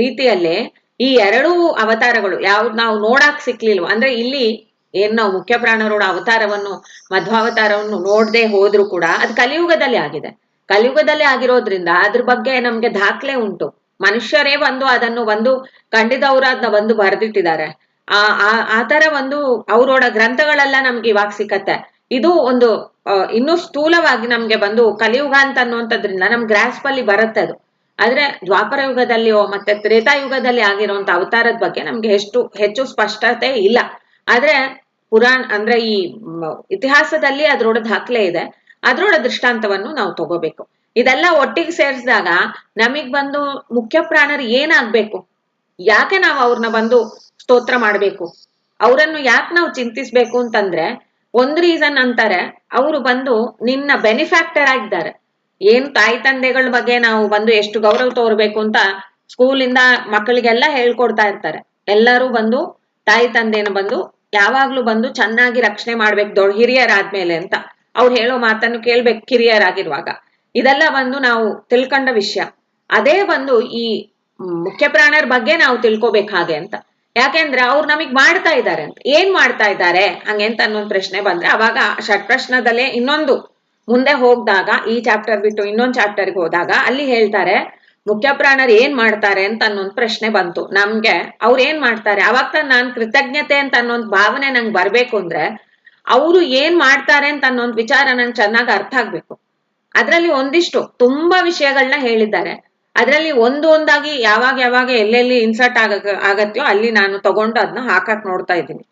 [SPEAKER 1] ರೀತಿಯಲ್ಲೇ ಈ ಎರಡೂ ಅವತಾರಗಳು ಯಾವ್ದು ನಾವು ನೋಡಕ್ ಸಿಕ್ಲಿಲ್ವ ಅಂದ್ರೆ, ಇಲ್ಲಿ ಏನ್ ನಾವು ಮುಖ್ಯ ಪ್ರಾಣರೋಡ ಅವತಾರವನ್ನು ಮಧ್ವಾವತಾರವನ್ನು ನೋಡದೆ ಹೋದ್ರು ಕೂಡ ಅದು ಕಲಿಯುಗದಲ್ಲಿ ಆಗಿದೆ. ಕಲಿಯುಗದಲ್ಲಿ ಆಗಿರೋದ್ರಿಂದ ಅದ್ರ ಬಗ್ಗೆ ನಮ್ಗೆ ದಾಖಲೆ ಉಂಟು. ಮನುಷ್ಯರೇ ಬಂದು ಅದನ್ನು ಬಂದು ಖಂಡಿತವ್ರು ಅದನ್ನ ಬಂದು ಬರೆದಿಟ್ಟಿದ್ದಾರೆ. ಆ ತರ ಒಂದು ಅವರೋಡ ಗ್ರಂಥಗಳೆಲ್ಲ ನಮ್ಗೆ ಇವಾಗ ಸಿಕ್ಕತ್ತೆ. ಇದು ಒಂದು ಇನ್ನೂ ಸ್ಥೂಲವಾಗಿ ನಮ್ಗೆ ಬಂದು ಕಲಿಯುಗ ಅಂತ ಅನ್ನುವಂಥದ್ರಿಂದ ನಮ್ ಗ್ರಾಸ್ಪ್ ಅಲ್ಲಿ ಬರುತ್ತೆ ಅದು. ಆದ್ರೆ ದ್ವಾಪರ ಯುಗದಲ್ಲಿಯೋ ಮತ್ತೆ ತ್ರೇತಾಯುಗದಲ್ಲಿ ಆಗಿರುವಂತ ಅವತಾರದ ಬಗ್ಗೆ ನಮ್ಗೆ ಹೆಚ್ಚು ಸ್ಪಷ್ಟತೆ ಇಲ್ಲ. ಆದ್ರೆ ಅಂದ್ರೆ ಈ ಇತಿಹಾಸದಲ್ಲಿ ಅದ್ರೊಡ ದಾಖಲೆ ಇದೆ, ಅದ್ರೊಡ ದೃಷ್ಟಾಂತವನ್ನು ನಾವು ತಗೋಬೇಕು. ಇದೆಲ್ಲ ಒಟ್ಟಿಗೆ ಸೇರಿಸಿದಾಗ ನಮಗ್ ಬಂದು ಮುಖ್ಯ ಪ್ರಾಣರು ಏನಾಗ್ಬೇಕು, ಯಾಕೆ ನಾವು ಅವ್ರನ್ನ ಬಂದು ಸ್ತೋತ್ರ ಮಾಡ್ಬೇಕು, ಅವರನ್ನು ಯಾಕೆ ನಾವು ಚಿಂತಿಸ್ಬೇಕು ಅಂತಂದ್ರೆ, ಒಂದ್ ರೀಸನ್ ಅಂತಾರೆ, ಅವರು ಬಂದು ನಿನ್ನ ಬೆನಿಫ್ಯಾಕ್ಟರ್ ಆಗಿದ್ದಾರೆ. ಏನ್ ತಾಯಿ ತಂದೆಗಳ ಬಗ್ಗೆ ನಾವು ಬಂದು ಎಷ್ಟು ಗೌರವ ತೋರ್ಬೇಕು ಅಂತ ಸ್ಕೂಲಿಂದ ಮಕ್ಕಳಿಗೆಲ್ಲ ಹೇಳ್ಕೊಡ್ತಾ ಇರ್ತಾರೆ. ಎಲ್ಲರೂ ಬಂದು ತಾಯಿ ತಂದೆನ ಬಂದು ಯಾವಾಗ್ಲೂ ಬಂದು ಚೆನ್ನಾಗಿ ರಕ್ಷಣೆ ಮಾಡ್ಬೇಕು ಹಿರಿಯರಾದ್ಮೇಲೆ ಅಂತ ಅವ್ರು ಹೇಳೋ ಮಾತನ್ನು ಕೇಳ್ಬೇಕು ಕಿರಿಯರಾಗಿರುವಾಗ. ಇದೆಲ್ಲ ಬಂದು ನಾವು ತಿಳ್ಕೊಂಡ ವಿಷಯ. ಅದೇ ಬಂದು ಈ ಮುಖ್ಯ ಪ್ರಾಣರ ಬಗ್ಗೆ ನಾವು ತಿಳ್ಕೊಬೇಕು ಹಾಗೆ ಅಂತ. ಯಾಕೆಂದ್ರೆ ಅವ್ರು ನಮಗ್ ಮಾಡ್ತಾ ಇದ್ದಾರೆ ಅಂತ. ಏನ್ ಮಾಡ್ತಾ ಇದ್ದಾರೆ ಹಂಗೆಂತ ಅನ್ನೊಂದು ಪ್ರಶ್ನೆ ಬಂದ್ರೆ, ಅವಾಗ ಷಟ್ಪ್ರಶ್ನದಲ್ಲೇ ಇನ್ನೊಂದು ಮುಂದೆ ಹೋಗ್ದಾಗ, ಈ ಚಾಪ್ಟರ್ ಬಿಟ್ಟು ಇನ್ನೊಂದು ಚಾಪ್ಟರ್ಗೆ ಹೋದಾಗ ಅಲ್ಲಿ ಹೇಳ್ತಾರೆ ಮುಖ್ಯ ಪ್ರಾಣರು ಏನ್ ಮಾಡ್ತಾರೆ ಅಂತ ಅನ್ನೊಂದು ಪ್ರಶ್ನೆ ಬಂತು ನಮ್ಗೆ. ಅವ್ರು ಏನ್ ಮಾಡ್ತಾರೆ, ಅವಾಗ ನಾನ್ ಕೃತಜ್ಞತೆ ಅಂತ ಅನ್ನೊಂದು ಭಾವನೆ ನಂಗೆ ಬರ್ಬೇಕು ಅಂದ್ರೆ ಅವರು ಏನ್ ಮಾಡ್ತಾರೆ ಅಂತ ಅನ್ನೊಂದು ವಿಚಾರ ನಂಗೆ ಚೆನ್ನಾಗಿ ಅರ್ಥ ಆಗ್ಬೇಕು. ಅದ್ರಲ್ಲಿ ಒಂದಿಷ್ಟು ತುಂಬಾ ವಿಷಯಗಳನ್ನ ಹೇಳಿದ್ದಾರೆ. ಅದ್ರಲ್ಲಿ ಒಂದಾಗಿ ಯಾವಾಗ ಎಲ್ಲೆಲ್ಲಿ ಇನ್ಸರ್ಟ್ ಆಗತ್ಯೋ ಅಲ್ಲಿ ನಾನು ತಗೊಂಡು ಅದನ್ನ ಹಾಕಕ್ ನೋಡ್ತಾ ಇದ್ದೀನಿ.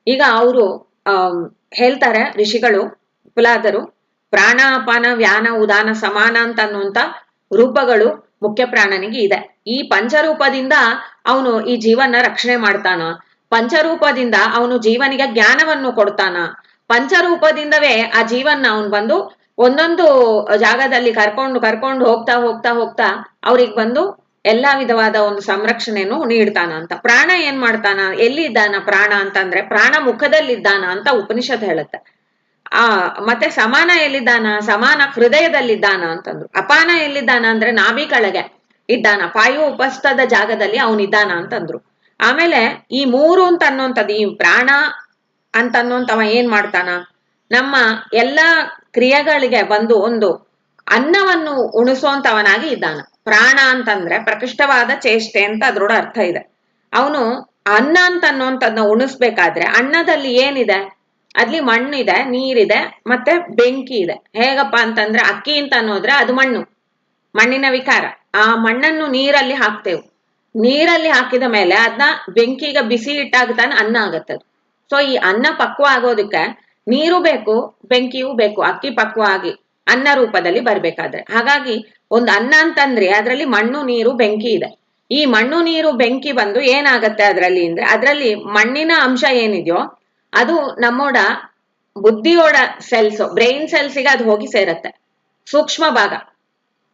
[SPEAKER 1] ಈಗ ಅವರು ಹೇಳ್ತಾರೆ ಋಷಿಗಳು ಕುಲಾದರು, ಪ್ರಾಣಾಪಾನ ವ್ಯಾನ ಉದಾನ ಸಮಾನ ಅಂತ ಅನ್ನುವಂತ ರೂಪಗಳು ಮುಖ್ಯ ಪ್ರಾಣನಿಗೆ ಇದೆ. ಈ ಪಂಚರೂಪದಿಂದ ಅವನು ಈ ಜೀವನ ರಕ್ಷಣೆ ಮಾಡ್ತಾನ. ಪಂಚರೂಪದಿಂದ ಅವನು ಜೀವನಿಗೆ ಜ್ಞಾನವನ್ನು ಕೊಡ್ತಾನ. ಪಂಚರೂಪದಿಂದವೇ ಆ ಜೀವನ ಅವನು ಬಂದು ಒಂದೊಂದು ಜಾಗದಲ್ಲಿ ಕರ್ಕೊಂಡು ಕರ್ಕೊಂಡು ಹೋಗ್ತಾ ಹೋಗ್ತಾ ಹೋಗ್ತಾ ಅವ್ರಿಗೆ ಬಂದು ಎಲ್ಲಾ ವಿಧವಾದ ಒಂದು ಸಂರಕ್ಷಣೆಯನ್ನು ನೀಡ್ತಾನ ಅಂತ. ಪ್ರಾಣ ಏನ್ ಮಾಡ್ತಾನ, ಎಲ್ಲಿ ಇದ್ದಾನ ಪ್ರಾಣ ಅಂತಂದ್ರೆ ಪ್ರಾಣ ಮುಖದಲ್ಲಿದ್ದಾನ ಅಂತ ಉಪನಿಷತ್ ಹೇಳುತ್ತೆ. ಮತ್ತೆ ಸಮಾನ ಎಲ್ಲಿದ್ದಾನ, ಸಮಾನ ಹೃದಯದಲ್ಲಿದ್ದಾನ ಅಂತಂದ್ರು. ಅಪಾನ ಎಲ್ಲಿದ್ದಾನ ಅಂದ್ರೆ ನಾಭಿ ಕೆಳಗೆ ಇದ್ದಾನ, ಪಾಯು ಉಪಸ್ಥದ ಜಾಗದಲ್ಲಿ ಅವನಿದ್ದಾನ ಅಂತಂದ್ರು. ಆಮೇಲೆ ಈ ಮೂರು ಅಂತ ಅನ್ನೋಂಥದ್ದು, ಈ ಪ್ರಾಣ ಅಂತ ಅನ್ನೋಂಥವ ಏನ್ ಮಾಡ್ತಾನ, ನಮ್ಮ ಎಲ್ಲಾ ಕ್ರಿಯೆಗಳಿಗೆ ಬಂದು ಒಂದು ಅನ್ನವನ್ನು ಉಣಿಸುವಂತವನಾಗಿ ಇದ್ದಾನ. ಪ್ರಾಣ ಅಂತಂದ್ರೆ ಪ್ರಕೃಷ್ಟವಾದ ಚೇಷ್ಟೆ ಅಂತ ಅದ್ರೊಡ ಅರ್ಥ ಇದೆ. ಅವನು ಅನ್ನ ಅಂತ ಅನ್ನೋಂಥದ್ನ ಉಣಿಸ್ಬೇಕಾದ್ರೆ ಅನ್ನದಲ್ಲಿ ಏನಿದೆ, ಅಲ್ಲಿ ಮಣ್ಣಿದೆ, ನೀರಿದೆ, ಮತ್ತೆ ಬೆಂಕಿ ಇದೆ. ಹೇಗಪ್ಪ ಅಂತಂದ್ರೆ ಅಕ್ಕಿ ಅಂತ ಅನ್ನೋದ್ರೆ ಅದು ಮಣ್ಣು, ಮಣ್ಣಿನ ವಿಕಾರ. ಆ ಮಣ್ಣನ್ನು ನೀರಲ್ಲಿ ಹಾಕ್ತೇವೆ, ನೀರಲ್ಲಿ ಹಾಕಿದ ಮೇಲೆ ಅದನ್ನ ಬೆಂಕಿಗೆ ಬಿಸಿ ಇಟ್ಟಾಗ್ತಾನೆ ಅನ್ನ ಆಗತ್ತದು. ಸೊ ಈ ಅನ್ನ ಪಕ್ವ ಆಗೋದಕ್ಕೆ ನೀರು ಬೇಕು, ಬೆಂಕಿಯೂ ಬೇಕು, ಅಕ್ಕಿ ಪಕ್ವ ಆಗಿ ಅನ್ನ ರೂಪದಲ್ಲಿ ಬರ್ಬೇಕಾದ್ರೆ. ಹಾಗಾಗಿ ಒಂದು ಅನ್ನ ಅಂತಂದ್ರೆ ಅದರಲ್ಲಿ ಮಣ್ಣು ನೀರು ಬೆಂಕಿ ಇದೆ. ಈ ಮಣ್ಣು ನೀರು ಬೆಂಕಿ ಬಂದು ಏನಾಗತ್ತೆ ಅದರಲ್ಲಿ ಅಂದ್ರೆ, ಅದರಲ್ಲಿ ಮಣ್ಣಿನ ಅಂಶ ಏನಿದೆಯೋ ಅದು ನಮ್ಮೋಡ ಬುದ್ಧಿಯೋಡ ಸೆಲ್ಸ್, ಬ್ರೈನ್ ಸೆಲ್ಸಿಗೆ ಅದು ಹೋಗಿ ಸೇರತ್ತೆ, ಸೂಕ್ಷ್ಮ ಭಾಗ.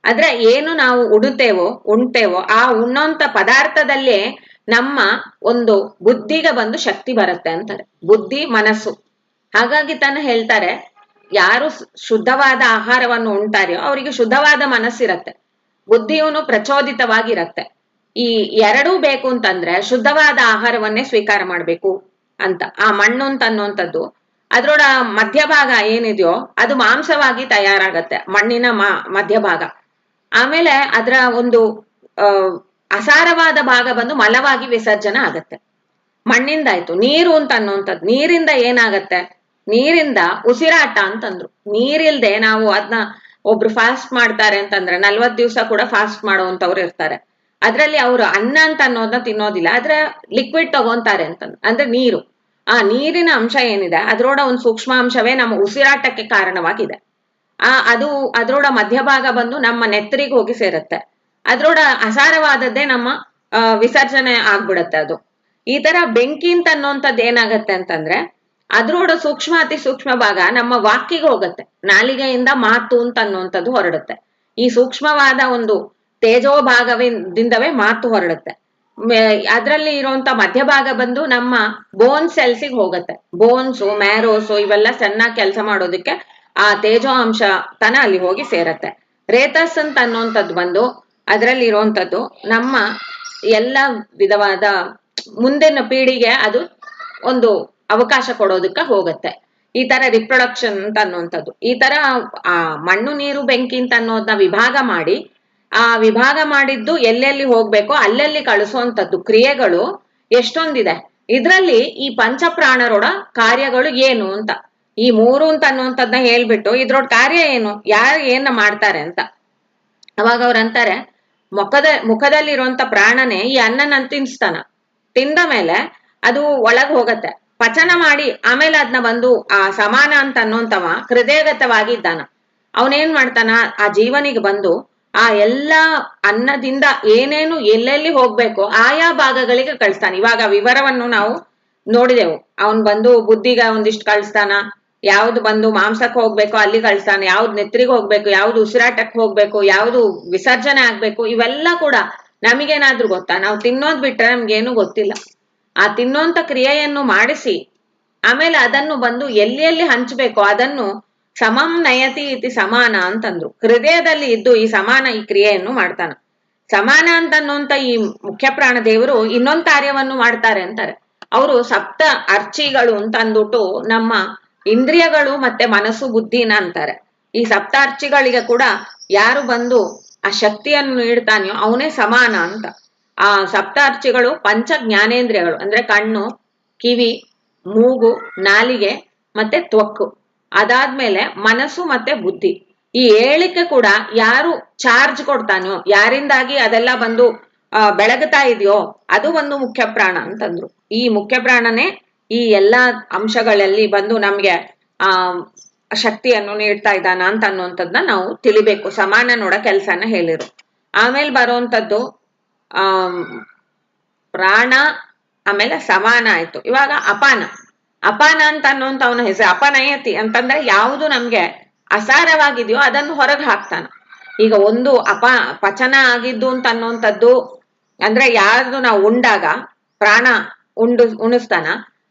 [SPEAKER 1] ಆದ್ರೆ ಏನು ನಾವು ಉಣ್ತೇವೋ ಆ ಉಣ್ಣೋಂತ ಪದಾರ್ಥದಲ್ಲೇ ನಮ್ಮ ಒಂದು ಬುದ್ಧಿಗೆ ಬಂದು ಶಕ್ತಿ ಬರುತ್ತೆ ಅಂತಾರೆ, ಬುದ್ಧಿ ಮನಸ್ಸು. ಹಾಗಾಗಿ ತಾನು ಹೇಳ್ತಾರೆ, ಯಾರು ಶುದ್ಧವಾದ ಆಹಾರವನ್ನು ಉಣ್ತಾರೆಯೋ ಅವರಿಗೆ ಶುದ್ಧವಾದ ಮನಸ್ಸಿರತ್ತೆ, ಬುದ್ಧಿಯೂನು ಪ್ರಚೋದಿತವಾಗಿರತ್ತೆ. ಈ ಎರಡೂ ಬೇಕು ಅಂತಂದ್ರೆ ಶುದ್ಧವಾದ ಆಹಾರವನ್ನೇ ಸ್ವೀಕಾರ ಮಾಡ್ಬೇಕು ಅಂತ. ಆ ಮಣ್ಣು ಅಂತ ಅನ್ನುವಂಥದ್ದು ಅದ್ರೊಡ ಮಧ್ಯಭಾಗ ಏನಿದೆಯೋ ಅದು ಮಾಂಸವಾಗಿ ತಯಾರಾಗತ್ತೆ, ಮಣ್ಣಿನ ಮಧ್ಯಭಾಗ. ಆಮೇಲೆ ಅದರ ಒಂದು ಅಸಾರವಾದ ಭಾಗ ಬಂದು ಮಲವಾಗಿ ವಿಸರ್ಜನೆ ಆಗತ್ತೆ. ಮಣ್ಣಿಂದಾಯ್ತು. ನೀರು ಅಂತ ಅನ್ನುವಂಥದ್ದು, ನೀರಿಂದ ಏನಾಗತ್ತೆ, ನೀರಿಂದ ಉಸಿರಾಟ ಅಂತಂದ್ರು. ನೀರಿಲ್ದೆ ನಾವು ಅದನ್ನ, ಒಬ್ರು ಫಾಸ್ಟ್ ಮಾಡ್ತಾರೆ ಅಂತಂದ್ರೆ 40 ದಿವಸ ಕೂಡ ಫಾಸ್ಟ್ ಮಾಡುವಂತವ್ರು ಇರ್ತಾರೆ. ಅದ್ರಲ್ಲಿ ಅವರು ಅನ್ನ ಅಂತ ಅನ್ನೋದನ್ನ ತಿನ್ನೋದಿಲ್ಲ, ಆದ್ರೆ ಲಿಕ್ವಿಡ್ ತಗೊಂತಾರೆ ಅಂತಂದ್ರೆ, ಅಂದ್ರೆ ನೀರು. ಆ ನೀರಿನ ಅಂಶ ಏನಿದೆ ಅದ್ರೋಡ ಒಂದು ಸೂಕ್ಷ್ಮಾಂಶವೇ ನಮ್ಮ ಉಸಿರಾಟಕ್ಕೆ ಕಾರಣವಾಗಿದೆ. ಅದು ಅದ್ರೋಡ ಮಧ್ಯಭಾಗ ಬಂದು ನಮ್ಮ ನೆತ್ತರಿಗೆ ಹೋಗಿ ಸೇರುತ್ತೆ. ಅದ್ರೋಡ ಅಸಾರವಾದದ್ದೇ ನಮ್ಮ ವಿಸರ್ಜನೆ ಆಗ್ಬಿಡತ್ತೆ ಅದು. ಈ ತರ ಬೆಂಕಿ ಅಂತ ಅನ್ನೋಂಥದ್ದು ಏನಾಗತ್ತೆ ಅಂತಂದ್ರೆ ಅದ್ರೋಡ ಸೂಕ್ಷ್ಮ ಅತಿ ಸೂಕ್ಷ್ಮ ಭಾಗ ನಮ್ಮ ವಾಕಿಗೆ ಹೋಗತ್ತೆ, ನಾಲಿಗೆಯಿಂದ ಮಾತು ಅಂತ ಅನ್ನುವಂಥದ್ದು ಹೊರಡುತ್ತೆ. ಈ ಸೂಕ್ಷ್ಮವಾದ ಒಂದು ತೇಜೋ ಭಾಗದಿಂದವೇ ಮಾತು ಹೊರಡುತ್ತೆ. ಅದ್ರಲ್ಲಿ ಇರುವಂತ ಮಧ್ಯಭಾಗ ಬಂದು ನಮ್ಮ ಬೋನ್ ಸೆಲ್ಸಿಗೆ ಹೋಗತ್ತೆ. ಬೋನ್ಸು, ಮ್ಯಾರೋಸು ಇವೆಲ್ಲ ಚೆನ್ನಾಗಿ ಕೆಲಸ ಮಾಡೋದಕ್ಕೆ ಆ ತೇಜೋ ಅಂಶ ತನ ಅಲ್ಲಿ ಹೋಗಿ ಸೇರತ್ತೆ. ರೇತಸ್ ಅಂತ ಅನ್ನುವಂಥದ್ದು ಬಂದು ಅದರಲ್ಲಿ ಇರುವಂತದ್ದು ನಮ್ಮ ಎಲ್ಲ ವಿಧವಾದ ಮುಂದಿನ ಪೀಳಿಗೆ ಅದು ಒಂದು ಅವಕಾಶ ಕೊಡೋದಕ್ಕೆ ಹೋಗತ್ತೆ. ಈ ತರ ರಿಪ್ರೊಡಕ್ಷನ್ ಅಂತ ಅನ್ನುವಂಥದ್ದು. ಈ ತರ ಆ ಮಣ್ಣು ನೀರು ಬೆಂಕಿ ಅಂತ ಅನ್ನೋದನ್ನ ವಿಭಾಗ ಮಾಡಿ, ಆ ವಿಭಾಗ ಮಾಡಿದ್ದು ಎಲ್ಲೆಲ್ಲಿ ಹೋಗ್ಬೇಕೋ ಅಲ್ಲೆಲ್ಲಿ ಕಳಿಸುವಂಥದ್ದು ಕ್ರಿಯೆಗಳು ಎಷ್ಟೊಂದಿದೆ. ಇದ್ರಲ್ಲಿ ಈ ಪಂಚಪ್ರಾಣರೋಡ ಕಾರ್ಯಗಳು ಏನು ಅಂತ, ಈ ಮೂರು ಅಂತ ಅನ್ನುವಂಥದ್ನ ಹೇಳ್ಬಿಟ್ಟು ಇದ್ರೊಡ್ ಕಾರ್ಯ ಏನು, ಯಾರು ಏನ ಮಾಡ್ತಾರೆ ಅಂತ. ಅವಾಗ ಅವ್ರು ಅಂತಾರೆ, ಮುಖದಲ್ಲಿರುವಂತ ಪ್ರಾಣನೇ ಈ ಅನ್ನನ ತಿನ್ಸ್ತಾನ, ತಿಂದ ಮೇಲೆ ಅದು ಒಳಗ್ ಹೋಗತ್ತೆ, ಪಚನ ಮಾಡಿ ಆಮೇಲೆ ಅದನ್ನ ಬಂದು ಆ ಸಮಾನ ಅಂತ ಅನ್ನೋಂತವ ಹೃದಯಗತವಾಗಿ ಇದ್ದಾನ. ಅವನೇನ್ ಮಾಡ್ತಾನ, ಆ ಜೀವನಿಗೆ ಬಂದು ಆ ಎಲ್ಲಾ ಅನ್ನದಿಂದ ಏನೇನು ಎಲ್ಲೆಲ್ಲಿ ಹೋಗ್ಬೇಕು ಆಯಾ ಭಾಗಗಳಿಗೆ ಕಳಿಸ್ತಾನೆ. ಇವಾಗ ವಿವರವನ್ನು ನಾವು ನೋಡಿದೆವು. ಅವನ್ ಬಂದು ಬುದ್ಧಿಗ ಒಂದಿಷ್ಟು ಕಳಿಸ್ತಾನ, ಯಾವ್ದು ಬಂದು ಮಾಂಸಕ್ಕೆ ಹೋಗ್ಬೇಕು ಅಲ್ಲಿ ಕಳಿಸ್ತಾನೆ, ಯಾವ್ದು ನೆತ್ರಿಗೆ ಹೋಗ್ಬೇಕು, ಯಾವ್ದು ಉಸಿರಾಟಕ್ಕೆ ಹೋಗ್ಬೇಕು, ಯಾವ್ದು ವಿಸರ್ಜನೆ ಆಗ್ಬೇಕು, ಇವೆಲ್ಲ ಕೂಡ ನಮಗೇನಾದ್ರೂ ಗೊತ್ತಾ? ನಾವು ತಿನ್ನೋದ್ ಬಿಟ್ರೆ ನಮ್ಗೇನು ಗೊತ್ತಿಲ್ಲ. ಆ ತಿನ್ನೋಂತ ಕ್ರಿಯೆಯನ್ನು ಮಾಡಿಸಿ ಆಮೇಲೆ ಅದನ್ನು ಬಂದು ಎಲ್ಲಿ ಹಂಚ್ಬೇಕು ಅದನ್ನು ಸಮಂ ನಯತಿ ಇತಿ ಸಮಾನ ಅಂತಂದ್ರು. ಹೃದಯದಲ್ಲಿ ಇದ್ದು ಈ ಸಮಾನ ಈ ಕ್ರಿಯೆಯನ್ನು ಮಾಡ್ತಾನ. ಸಮಾನ ಅಂತ ಅನ್ನುವಂತ ಈ ಮುಖ್ಯ ಪ್ರಾಣ ದೇವರು ಇನ್ನೊಂದು ಕಾರ್ಯವನ್ನು ಮಾಡ್ತಾರೆ ಅಂತಾರೆ. ಅವರು ಸಪ್ತ ಅರ್ಚಿಗಳು ಅಂತ ಅಂದ್ಬಿಟ್ಟು ನಮ್ಮ ಇಂದ್ರಿಯಗಳು ಮತ್ತೆ ಮನಸ್ಸು ಬುದ್ಧಿನ ಅಂತಾರೆ. ಈ ಸಪ್ತ ಅರ್ಚಿಗಳಿಗೆ ಕೂಡ ಯಾರು ಬಂದು ಆ ಶಕ್ತಿಯನ್ನು ನೀಡ್ತಾನೆಯೋ ಅವನೇ ಸಮಾನ ಅಂತ. ಆ ಸಪ್ತ ಅರ್ಚಿಗಳು ಪಂಚ ಜ್ಞಾನೇಂದ್ರಿಯಗಳು, ಅಂದ್ರೆ ಕಣ್ಣು, ಕಿವಿ, ಮೂಗು, ನಾಲಿಗೆ ಮತ್ತೆ ತ್ವಕ್ಕು. ಅದಾದ್ಮೇಲೆ ಮನಸ್ಸು ಮತ್ತೆ ಬುದ್ಧಿ. ಈ ಏಳಿಕೆ ಕೂಡ ಯಾರು ಚಾರ್ಜ್ ಕೊಡ್ತಾನೋ, ಯಾರಿಂದಾಗಿ ಅದೆಲ್ಲ ಬಂದು ಬೆಳಗುತ್ತಾ ಇದೆಯೋ ಅದು ಒಂದು ಮುಖ್ಯ ಪ್ರಾಣ ಅಂತಂದ್ರು. ಈ ಮುಖ್ಯ ಪ್ರಾಣನೇ ಈ ಎಲ್ಲಾ ಅಂಶಗಳಲ್ಲಿ ಬಂದು ನಮ್ಗೆ ಆ ಶಕ್ತಿಯನ್ನು ನೀಡ್ತಾ ಇದ್ದಾನ ಅಂತ ಅನ್ನುವಂಥದ್ನ ನಾವು ತಿಳಿಬೇಕು. ಸಮಾನ ನೋಡ ಕೆಲ್ಸನ ಹೇಳಿರು. ಆಮೇಲೆ ಬರುವಂತದ್ದು ಪ್ರಾಣ ಆಮೇಲೆ ಸಮಾನ ಆಯ್ತು. ಇವಾಗ ಅಪಾನ. ಅಪಾನ ಅಂತ ಅನ್ನೋಂತ ಅವನ ಹೆಸರು. ಅಪನಯತಿ ಅಂತಂದ್ರೆ ಯಾವುದು ನಮ್ಗೆ ಅಸಾರವಾಗಿದೆಯೋ ಅದನ್ನು ಹೊರಗೆ ಹಾಕ್ತಾನ. ಈಗ ಒಂದು ಪಚನ ಆಗಿದ್ದು ಅಂತ ಅನ್ನೋಂಥದ್ದು ಅಂದ್ರೆ ಯಾವ್ದು ನಾವು ಉಂಡಾಗ ಪ್ರಾಣ ಉಣಿಸ್ತಾನ,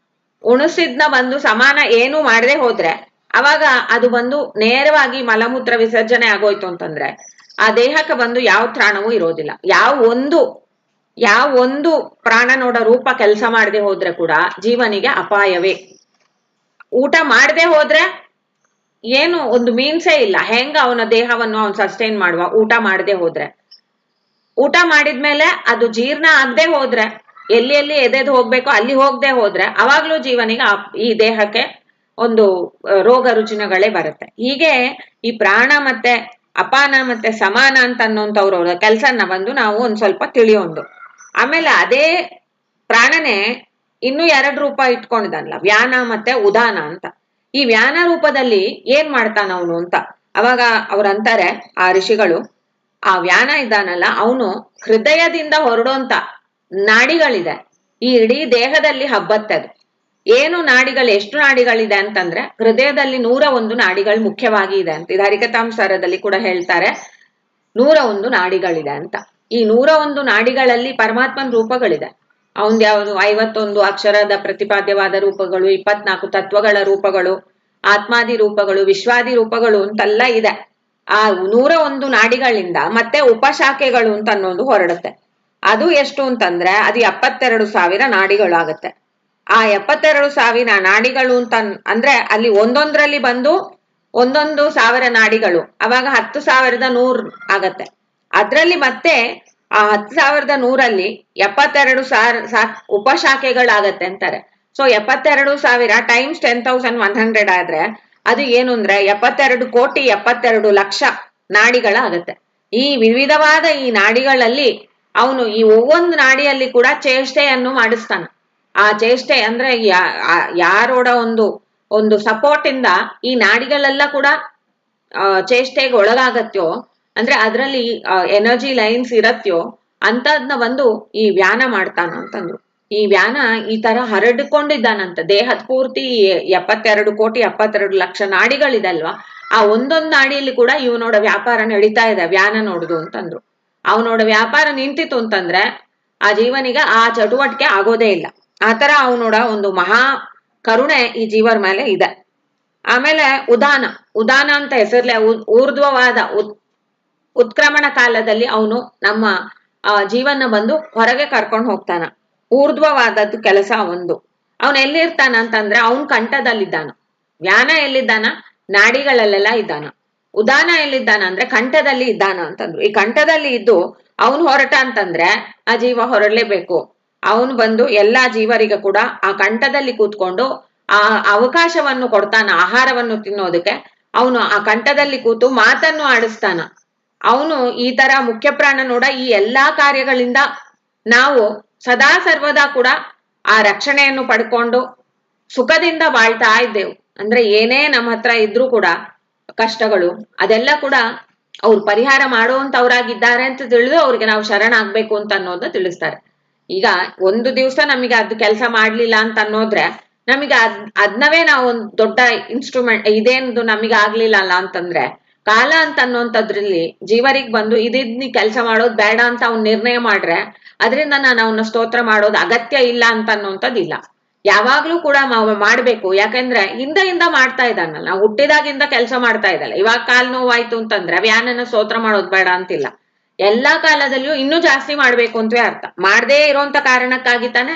[SPEAKER 1] ಉಣಿಸಿದ್ನ ಬಂದು ಸಮಾನ ಏನು ಮಾಡದೆ ಹೋದ್ರೆ ಅವಾಗ ಅದು ಬಂದು ನೇರವಾಗಿ ಮಲಮೂತ್ರ ವಿಸರ್ಜನೆ ಆಗೋಯ್ತು ಅಂತಂದ್ರೆ ಆ ದೇಹಕ್ಕೆ ಬಂದು ಯಾವ ತ್ರಾಣವೂ ಇರೋದಿಲ್ಲ. ಯಾವ ಒಂದು ಪ್ರಾಣ ನೋಡ ರೂಪ ಕೆಲಸ ಮಾಡದೆ ಹೋದ್ರೆ ಕೂಡ ಜೀವನಿಗೆ ಅಪಾಯವೇ. ಊಟ ಮಾಡದೆ ಹೋದ್ರೆ ಏನು ಒಂದು ಮೀನ್ಸೇ ಇಲ್ಲ. ಹೆಂಗ ಅವನ ದೇಹವನ್ನು ಅವನ್ ಸಸ್ಟೈನ್ ಮಾಡುವ ಊಟ ಮಾಡದೆ ಹೋದ್ರೆ? ಊಟ ಮಾಡಿದ್ಮೇಲೆ ಅದು ಜೀರ್ಣ ಆಗದೆ ಹೋದ್ರೆ, ಎಲ್ಲಿ ಎದೆದು ಹೋಗ್ಬೇಕೋ ಅಲ್ಲಿ ಹೋಗದೆ ಹೋದ್ರೆ ಅವಾಗ್ಲೂ ಜೀವನಿಗೆ ಈ ದೇಹಕ್ಕೆ ಒಂದು ರೋಗ ರುಜಿನಗಳೇ ಬರುತ್ತೆ. ಹೀಗೆ ಈ ಪ್ರಾಣ ಮತ್ತೆ ಅಪಾನ ಮತ್ತೆ ಸಮಾನ ಅಂತ ಅನ್ನೋಂಥವ್ರ ಕೆಲ್ಸನ ಬಂದು ನಾವು ಒಂದ್ ಸ್ವಲ್ಪ ತಿಳಿಯೋದು. ಆಮೇಲೆ ಅದೇ ಪ್ರಾಣನೇ ಇನ್ನೂ 2 ರೂಪ ಇಟ್ಕೊಂಡಿದ್ದಾನಲ್ಲ, ವ್ಯಾನ ಮತ್ತೆ ಉದಾನ ಅಂತ. ಈ ವ್ಯಾನ ರೂಪದಲ್ಲಿ ಏನ್ ಮಾಡ್ತಾನ ಅವನು ಅಂತ ಅವಾಗ ಅವ್ರಂತಾರೆ ಆ ಋಷಿಗಳು, ಆ ವ್ಯಾನ ಇದ್ದಾನಲ್ಲ ಅವನು ಹೃದಯದಿಂದ ಹೊರಡೋಂತ ನಾಡಿಗಳಿದೆ, ಈ ಇಡೀ ದೇಹದಲ್ಲಿ ಹಬ್ಬತ್ತದು. ಏನು ನಾಡಿಗಳು, ಎಷ್ಟು ನಾಡಿಗಳಿದೆ ಅಂತಂದ್ರೆ ಹೃದಯದಲ್ಲಿ 101 ನಾಡಿಗಳು ಮುಖ್ಯವಾಗಿ ಇದೆ ಅಂತ. ಇದು ಹರಿಕಥಾಂಸಾರದಲ್ಲಿ ಕೂಡ ಹೇಳ್ತಾರೆ 101 ನಾಡಿಗಳಿದೆ ಅಂತ. ಈ 101 ನಾಡಿಗಳಲ್ಲಿ ಪರಮಾತ್ಮನ ರೂಪಗಳಿದೆ. ಅವಂದ್ ಯಾವುದು 51 ಅಕ್ಷರದ ಪ್ರತಿಪಾದ್ಯವಾದ ರೂಪಗಳು, 24 ತತ್ವಗಳ ರೂಪಗಳು, ಆತ್ಮಾದಿ ರೂಪಗಳು, ವಿಶ್ವಾದಿ ರೂಪಗಳು ಅಂತೆಲ್ಲ ಇದೆ. ಆ 101 ನಾಡಿಗಳಿಂದ ಮತ್ತೆ ಉಪಶಾಖೆಗಳು ಅಂತ ಅನ್ನೋದು ಹೊರಡುತ್ತೆ. ಅದು ಎಷ್ಟು ಅಂತಂದ್ರೆ ಅದು 72,000 ನಾಡಿಗಳಾಗತ್ತೆ. ಆ 72,000 ನಾಡಿಗಳು ಅಂತ ಅಂದ್ರೆ ಅಲ್ಲಿ ಒಂದೊಂದ್ರಲ್ಲಿ ಬಂದು 1,000 ನಾಡಿಗಳು, ಅವಾಗ 10,100 ಆಗತ್ತೆ. ಅದ್ರಲ್ಲಿ ಮತ್ತೆ ಆ 10,100 72,000 ಉಪಶಾಖೆಗಳಾಗತ್ತೆ ಅಂತಾರೆ. ಸೊ 72,000 ಟೈಮ್ಸ್ 10,100 ಆದ್ರೆ ಅದು ಏನು ಅಂದ್ರೆ 72,72,00,000 ನಾಡಿಗಳಾಗತ್ತೆ. ಈ ವಿವಿಧವಾದ ಈ ನಾಡಿಗಳಲ್ಲಿ ಅವನು ಈ ಒவ்வೊಂದು ನಾಡಿಯಲ್ಲಿ ಕೂಡ ಚೇಷ್ಟೆಯನ್ನು ಮಾಡಿಸ್ತಾನ. ಆ ಚೇಷ್ಟೆ ಅಂದ್ರೆ ಯಾರೋಡ ಒಂದು ಸಪೋರ್ಟ್ ಇಂದ ಈ ನಾಡಿಗಳೆಲ್ಲ ಕೂಡ ಚೇಷ್ಟೆಗೆ ಒಳಗಾಗತ್ಯೋ, ಅಂದ್ರೆ ಅದರಲ್ಲಿ ಎನರ್ಜಿ ಲೈನ್ಸ್ ಇರತ್ಯೋ ಅಂತದ್ನ ಬಂದು ಈ ವ್ಯಾನ ಮಾಡ್ತಾನ ಅಂತಂದ್ರು. ಈ ವ್ಯಾನ ಈ ತರ ಹರಡಿಕೊಂಡಿದ್ದಾನಂತ ದೇಹದ ಪೂರ್ತಿ. 72,72,00,000 ನಾಡಿಗಳಿದಲ್ವಾ, ಆ ಒಂದೊಂದು ನಾಡಿಯಲ್ಲಿ ಕೂಡ ಇವನೋಡ ವ್ಯಾಪಾರ ನಡೀತಾ ಇದೆ ವ್ಯಾನ ನೋಡುದು ಅಂತಂದ್ರು. ಅವನೋಡ ವ್ಯಾಪಾರ ನಿಂತಿತು ಅಂತಂದ್ರೆ ಆ ಜೀವನಿಗೆ ಆ ಚಟುವಟಿಕೆ ಆಗೋದೇ ಇಲ್ಲ. ಆತರ ಅವನೋಡ ಒಂದು ಮಹಾ ಕರುಣೆ ಈ ಜೀವರ ಮೇಲೆ ಇದೆ. ಆಮೇಲೆ ಉದಾನ ಅಂತ ಹೆಸರ್ಲೆ ಊರ್ಧ್ವವಾದ ಉತ್ಕ್ರಮಣ ಕಾಲದಲ್ಲಿ ಅವನು ನಮ್ಮ ಜೀವನ ಬಂದು ಹೊರಗೆ ಕರ್ಕೊಂಡು ಹೋಗ್ತಾನ. ಊರ್ಧ್ವವಾದದ್ದು ಕೆಲಸ ಒಂದು. ಅವನ್ ಎಲ್ಲಿರ್ತಾನ ಅಂತಂದ್ರೆ ಅವನ್ ಕಂಠದಲ್ಲಿದ್ದಾನ. ವ್ಯಾನ ಎಲ್ಲಿದ್ದಾನ? ನಾಡಿಗಳಲ್ಲೆಲ್ಲ ಇದ್ದಾನ. ಉದಾನ ಎಲ್ಲಿದ್ದಾನ ಅಂದ್ರೆ ಕಂಠದಲ್ಲಿ ಇದ್ದಾನ ಅಂತಂದ್ರು. ಈ ಕಂಠದಲ್ಲಿ ಇದ್ದು ಅವನು ಹೊರಟ ಅಂತಂದ್ರೆ ಆ ಜೀವ ಹೊರಡ್ಲೇಬೇಕು. ಅವನು ಬಂದು ಎಲ್ಲಾ ಜೀವರಿಗೆ ಕೂಡ ಆ ಕಂಠದಲ್ಲಿ ಕೂತ್ಕೊಂಡು ಆ ಅವಕಾಶವನ್ನು ಕೊಡ್ತಾನ ಆಹಾರವನ್ನು ತಿನ್ನೋದಕ್ಕೆ. ಅವನು ಆ ಕಂಠದಲ್ಲಿ ಕೂತು ಮಾತನ್ನು ಆಡಿಸ್ತಾನ. ಅವನು ಈ ತರ ಮುಖ್ಯ ಪ್ರಾಣ ನೋಡ ಈ ಎಲ್ಲಾ ಕಾರ್ಯಗಳಿಂದ ನಾವು ಸದಾ ಸರ್ವದಾ ಕೂಡ ಆ ರಕ್ಷಣೆಯನ್ನು ಪಡ್ಕೊಂಡು ಸುಖದಿಂದ ಬಾಳ್ತಾ ಇದ್ದೇವು. ಅಂದ್ರೆ ಏನೇ ನಮ್ಮ ಹತ್ರ ಇದ್ರೂ ಕೂಡ ಕಷ್ಟಗಳು ಅದೆಲ್ಲ ಕೂಡ ಅವ್ರು ಪರಿಹಾರ ಮಾಡುವಂತವ್ರಾಗಿದ್ದಾರೆ ಅಂತ ತಿಳಿದು ಅವ್ರಿಗೆ ನಾವು ಶರಣಾಗ್ಬೇಕು ಅಂತ ಅನ್ನೋದನ್ನ ತಿಳಿಸ್ತಾರೆ. ಈಗ ಒಂದು ದಿವಸ ನಮಗೆ ಅದು ಕೆಲಸ ಮಾಡ್ಲಿಲ್ಲ ಅಂತ ಅನ್ನೋದ್ರೆ ನಮಗೆ ಅದ್ನವೇ ನಾವು ಒಂದು ದೊಡ್ಡ ಇನ್ಸ್ಟ್ರೂಮೆಂಟ್ ಇದೇನು ನಮಗೆ ಆಗ್ಲಿಲ್ಲ ಅಲ್ಲ ಅಂತಂದ್ರೆ ಕಾಲ ಅಂತ ಅನ್ನೋಂಥದ್ರಲ್ಲಿ ಜೀವರಿಗೆ ಬಂದು ಇದಿದ್ನಿ ಕೆಲಸ ಮಾಡೋದು ಬೇಡ ಅಂತ ಅವ್ನು ನಿರ್ಣಯ ಮಾಡ್ರೆ ಅದರಿಂದ ನಾನು ಅವನ ಸ್ತೋತ್ರ ಮಾಡೋದು ಅಗತ್ಯ ಇಲ್ಲ ಅಂತ ಅನ್ನೋಂಥದ್ದಿಲ್ಲ. ಯಾವಾಗ್ಲೂ ಕೂಡ ಮಾಡ್ಬೇಕು. ಯಾಕಂದ್ರೆ ಹಿಂದ ಮಾಡ್ತಾ ಇದ್ದಾನಲ್ಲ, ನಾವು ಹುಟ್ಟಿದಾಗಿಂದ ಕೆಲಸ ಮಾಡ್ತಾ ಇದ್ದಲ್ಲ. ಇವಾಗ ಕಾಲ್ ನೋವಾಯ್ತು ಅಂತಂದ್ರೆ ವ್ಯಾನನ ಸ್ತೋತ್ರ ಮಾಡೋದು ಬೇಡ ಅಂತಿಲ್ಲ. ಎಲ್ಲಾ ಕಾಲದಲ್ಲಿಯೂ ಇನ್ನೂ ಜಾಸ್ತಿ ಮಾಡ್ಬೇಕು ಅಂತವೇ ಅರ್ಥ. ಮಾಡದೇ ಇರೋಂತ ಕಾರಣಕ್ಕಾಗಿ ತಾನೆ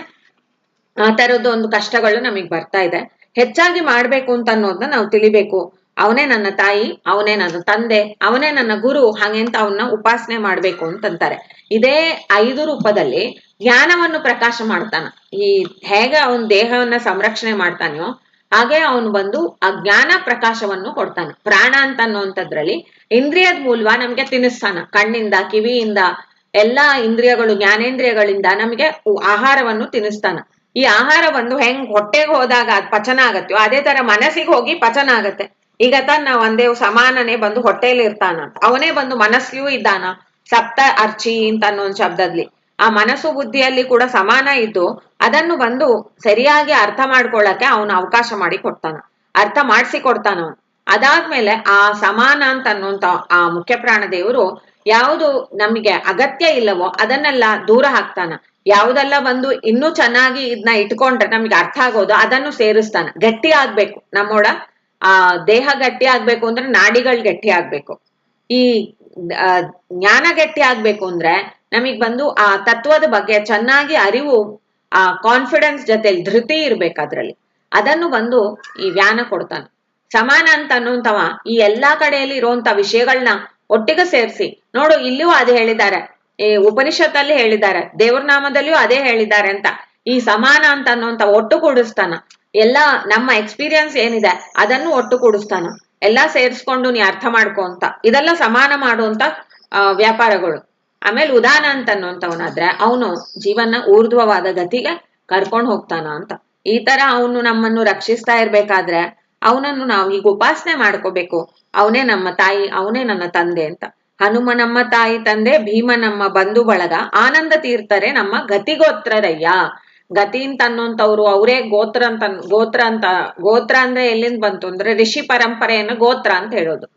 [SPEAKER 1] ಆ ತರದ್ದು ಒಂದು ಕಷ್ಟಗಳು ನಮಗ್ ಬರ್ತಾ ಇದೆ. ಹೆಚ್ಚಾಗಿ ಮಾಡ್ಬೇಕು ಅಂತ ಅನ್ನೋದನ್ನ ನಾವು ತಿಳಿಬೇಕು. ಅವನೇ ನನ್ನ ತಾಯಿ, ಅವನೇ ನನ್ನ ತಂದೆ, ಅವನೇ ನನ್ನ ಗುರು, ಹಾಗೆಂತ ಅವನ್ನ ಉಪಾಸನೆ ಮಾಡ್ಬೇಕು ಅಂತಂತಾರೆ. ಇದೇ 5 ರೂಪದಲ್ಲಿ ಜ್ಞಾನವನ್ನು ಪ್ರಕಾಶ ಮಾಡ್ತಾನ. ಈ ಹೇಗೆ ಅವನ ದೇಹವನ್ನ ಸಂರಕ್ಷಣೆ ಮಾಡ್ತಾನೋ ಹಾಗೆ ಅವನು ಬಂದು ಆ ಜ್ಞಾನ ಪ್ರಕಾಶವನ್ನು ಕೊಡ್ತಾನ. ಪ್ರಾಣ ಅಂತ ಅನ್ನುವಂಥದ್ರಲ್ಲಿ ಇಂದ್ರಿಯದ ಮೂಲವ ನಮ್ಗೆ ತಿನ್ನಿಸ್ತಾನ. ಕಣ್ಣಿಂದ, ಕಿವಿಯಿಂದ, ಎಲ್ಲಾ ಇಂದ್ರಿಯಗಳು, ಜ್ಞಾನೇಂದ್ರಿಯಗಳಿಂದ ನಮಗೆ ಆಹಾರವನ್ನು ತಿನ್ನಿಸ್ತಾನ. ಈ ಆಹಾರ ಬಂದು ಹೆಂಗ್ ಹೊಟ್ಟೆಗೆ ಹೋದಾಗ ಅದ್ ಪಚನ ಆಗತ್ತೋ ಅದೇ ತರ ಮನಸ್ಸಿಗೆ ಹೋಗಿ ಪಚನ ಆಗತ್ತೆ. ಈಗ ನಾವು ಅಂದೇವ್ ಸಮಾನನೇ ಬಂದು ಹೊಟ್ಟೆಲಿ ಇರ್ತಾನ ಅಂತ, ಅವನೇ ಬಂದು ಮನಸ್ಸಿಯೂ ಇದ್ದಾನ. ಸಪ್ತ ಅರ್ಚಿ ಅಂತ ಅನ್ನೋ ಒಂದು ಶಬ್ದದ್ಲಿ ಆ ಮನಸ್ಸು ಬುದ್ಧಿಯಲ್ಲಿ ಕೂಡ ಸಮಾನ ಇದ್ದು ಅದನ್ನು ಬಂದು ಸರಿಯಾಗಿ ಅರ್ಥ ಮಾಡ್ಕೊಳ್ಳಕ್ಕೆ ಅವನು ಅವಕಾಶ ಮಾಡಿ ಕೊಡ್ತಾನ, ಅರ್ಥ ಮಾಡಿಸಿ ಕೊಡ್ತಾನ ಅವನು. ಅದಾದ್ಮೇಲೆ ಆ ಸಮಾನ ಅಂತ ಅನ್ನುವಂತ ಆ ಮುಖ್ಯ ಪ್ರಾಣ ದೇವರು ಯಾವುದು ನಮಗೆ ಅಗತ್ಯ ಇಲ್ಲವೋ ಅದನ್ನೆಲ್ಲ ದೂರ ಹಾಕ್ತಾನ. ಯಾವುದೆಲ್ಲ ಬಂದು ಇನ್ನೂ ಚೆನ್ನಾಗಿ ಇದನ್ನ ಇಟ್ಕೊಂಡ್ರೆ ನಮ್ಗೆ ಅರ್ಥ ಆಗೋದು ಅದನ್ನು ಸೇರಿಸ್ತಾನ. ಗಟ್ಟಿ ಆಗ್ಬೇಕು ನಮ್ಮೊಳ ಆ ದೇಹ ಗಟ್ಟಿ ಆಗ್ಬೇಕು ಅಂದ್ರೆ ನಾಡಿಗಳು ಗಟ್ಟಿ ಆಗ್ಬೇಕು. ಈ ಜ್ಞಾನ ಗಟ್ಟಿ ಆಗ್ಬೇಕು ಅಂದ್ರೆ ನಮಗ್ ಬಂದು ಆ ತತ್ವದ ಬಗ್ಗೆ ಚೆನ್ನಾಗಿ ಅರಿವು, ಆ ಕಾನ್ಫಿಡೆನ್ಸ್ ಜೊತೆಲಿ ಧೃತಿ ಇರ್ಬೇಕು ಅದ್ರಲ್ಲಿ. ಅದನ್ನು ಬಂದು ಈ ವ್ಯಾನ ಕೊಡ್ತಾನ. ಸಮಾನ ಅಂತ ಅನ್ನುವಂಥವ ಈ ಎಲ್ಲಾ ಕಡೆಯಲ್ಲಿ ಇರುವಂತ ವಿಷಯಗಳನ್ನ ಒಟ್ಟಿಗೆ ಸೇರಿಸಿ ನೋಡು, ಇಲ್ಲಿಯೂ ಅದೇ ಹೇಳಿದ್ದಾರೆ, ಈ ಉಪನಿಷತ್ತಲ್ಲಿ ಹೇಳಿದ್ದಾರೆ, ದೇವ್ರ ನಾಮದಲ್ಲಿಯೂ ಅದೇ ಹೇಳಿದ್ದಾರೆ ಅಂತ ಈ ಸಮಾನ ಅಂತ ಅನ್ನುವಂತ ಒಟ್ಟು ಕೂಡಿಸ್ತಾನ. ಎಲ್ಲಾ ನಮ್ಮ ಎಕ್ಸ್ಪೀರಿಯನ್ಸ್ ಏನಿದೆ ಅದನ್ನು ಒಟ್ಟು ಕೂಡಿಸ್ತಾನ. ಎಲ್ಲಾ ಸೇರಿಸ್ಕೊಂಡು ನೀ ಅರ್ಥ ಮಾಡ್ಕೊ ಅಂತ. ಇದೆಲ್ಲ ಸಮಾನ ಮಾಡುವಂತ ವ್ಯಾಪಾರಗಳು. ಆಮೇಲೆ ಉದಾನ ಅಂತ ಅನ್ನುವಂಥವನಾದ್ರೆ ಅವನು ಜೀವನ ಊರ್ಧ್ವವಾದ ಗತಿಗೆ ಕರ್ಕೊಂಡು ಹೋಗ್ತಾನ ಅಂತ. ಈ ತರ ಅವನು ನಮ್ಮನ್ನು ರಕ್ಷಿಸ್ತಾ ಇರ್ಬೇಕಾದ್ರೆ ಅವನನ್ನು ನಾವು ಈಗ ಉಪಾಸನೆ ಮಾಡ್ಕೋಬೇಕು. ಅವನೇ ನಮ್ಮ ತಾಯಿ, ಅವನೇ ನನ್ನ ತಂದೆ ಅಂತ. ಹನುಮ ನಮ್ಮ ತಾಯಿ ತಂದೆ, ಭೀಮ ನಮ್ಮ ಬಂಧು ಬಳಗ, ಆನಂದ ತೀರ್ಥರೆ ನಮ್ಮ ಗತಿಗೋತ್ರರಯ್ಯ. ಗತಿ ಅಂತ ಅನ್ನೋಂಥವ್ರು ಅವರೇ ಗೋತ್ರ ಅಂದ್ರೆ ಎಲ್ಲಿಂದ ಬಂತು ಅಂದ್ರೆ ಋಷಿ ಪರಂಪರೆಯನ್ನು ಗೋತ್ರ ಅಂತ ಹೇಳೋದು.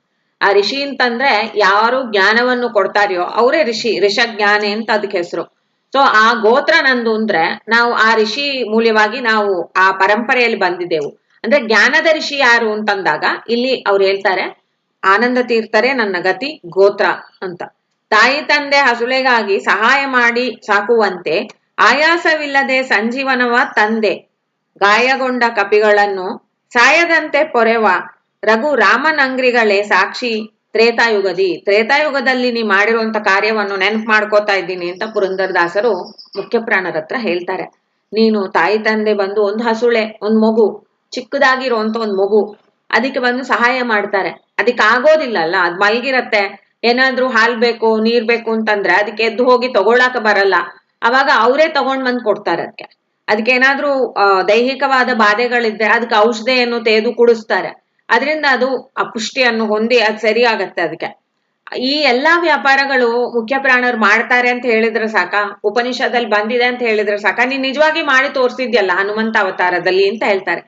[SPEAKER 1] ಆ ಋಷಿ ಅಂತಂದ್ರೆ ಯಾರು ಜ್ಞಾನವನ್ನು ಕೊಡ್ತಾರೆಯೋ ಅವರೇ ಋಷಜ್ಞಾನಿ ಅಂತ ಅದಕ್ಕೆ ಹೆಸರು. ಸೊ ಆ ಗೋತ್ರ ನಂದು ಅಂದ್ರೆ ನಾವು ಆ ಋಷಿ ಮೂಲವಾಗಿ ನಾವು ಆ ಪರಂಪರೆಯಲ್ಲಿ ಬಂದಿದ್ದೆವು. ಅಂದ್ರೆ ಜ್ಞಾನದ ಋಷಿ ಯಾರು ಅಂತಂದಾಗ ಇಲ್ಲಿ ಅವ್ರು ಹೇಳ್ತಾರೆ ಆನಂದ ತೀರ್ಥರೆ ನನ್ನ ಗತಿ ಗೋತ್ರ ಅಂತ. ತಾಯಿ ತಂದೆ ಹಸುಳೆಗಾಗಿ ಸಹಾಯ ಮಾಡಿ ಸಾಕುವಂತೆ ಆಯಾಸವಿಲ್ಲದೆ ಸಂಜೀವನವ ತಂದೆ, ಗಾಯಗೊಂಡ ಕಪಿಗಳನ್ನು ಸಾಯದಂತೆ ಪೊರೆವ ರಘು ರಾಮನಂಗ್ರಿಗಳೇ ಸಾಕ್ಷಿ ತ್ರೇತಾಯುಗದಲ್ಲಿ ನೀ ಮಾಡಿರುವಂತ ಕಾರ್ಯವನ್ನು ನೆನಪು ಮಾಡ್ಕೋತಾ ಇದ್ದೀನಿ ಅಂತ ಪುರಂದರದಾಸರು ಮುಖ್ಯ ಪ್ರಾಣರ ಹತ್ರ ಹೇಳ್ತಾರೆ. ನೀನು ತಾಯಿ ತಂದೆ ಬಂದು ಒಂದು ಹಸುಳೆ, ಒಂದ್ ಮಗು, ಚಿಕ್ಕದಾಗಿರುವಂತ ಒಂದ್ ಮಗು, ಅದಕ್ಕೆ ಬಂದು ಸಹಾಯ ಮಾಡ್ತಾರೆ. ಅದಕ್ಕೆ ಆಗೋದಿಲ್ಲ ಅಲ್ಲ, ಅದ್ ಮಲ್ಗಿರತ್ತೆ, ಏನಾದ್ರೂ ಹಾಲ್ ಬೇಕು ನೀರ್ ಬೇಕು ಅಂತಂದ್ರೆ ಅದಕ್ಕೆ ಎದ್ದು ಹೋಗಿ ತಗೊಳಕ ಬರಲ್ಲ. ಅವಾಗ ಅವರೇ ತಗೊಂಡ್ ಬಂದ್ ಕೊಡ್ತಾರೆ. ಅದಕ್ಕೆ ಏನಾದ್ರೂ ದೈಹಿಕವಾದ ಬಾಧೆಗಳಿದ್ರೆ ಅದಕ್ಕೆ ಔಷಧಿಯನ್ನು ತೆಗೆದು ಕುಡಿಸ್ತಾರೆ. ಅದರಿಂದ ಅದು ಆ ಪುಷ್ಟಿಯನ್ನು ಹೊಂದಿ ಅದ್ ಸರಿ ಆಗತ್ತೆ. ಅದಕ್ಕೆ ಈ ಎಲ್ಲಾ ವ್ಯಾಪಾರಗಳು ಮುಖ್ಯ ಪ್ರಾಣರು ಮಾಡ್ತಾರೆ ಅಂತ ಹೇಳಿದ್ರೆ ಸಾಕ, ಉಪನಿಷದಲ್ಲಿ ಬಂದಿದೆ ಅಂತ ಹೇಳಿದ್ರೆ ಸಾಕ, ನೀನ್ ನಿಜವಾಗಿ ಮಾಡಿ ತೋರ್ಸಿದ್ಯಲ್ಲ ಹನುಮಂತ ಅವತಾರದಲ್ಲಿ ಅಂತ ಹೇಳ್ತಾರೆ.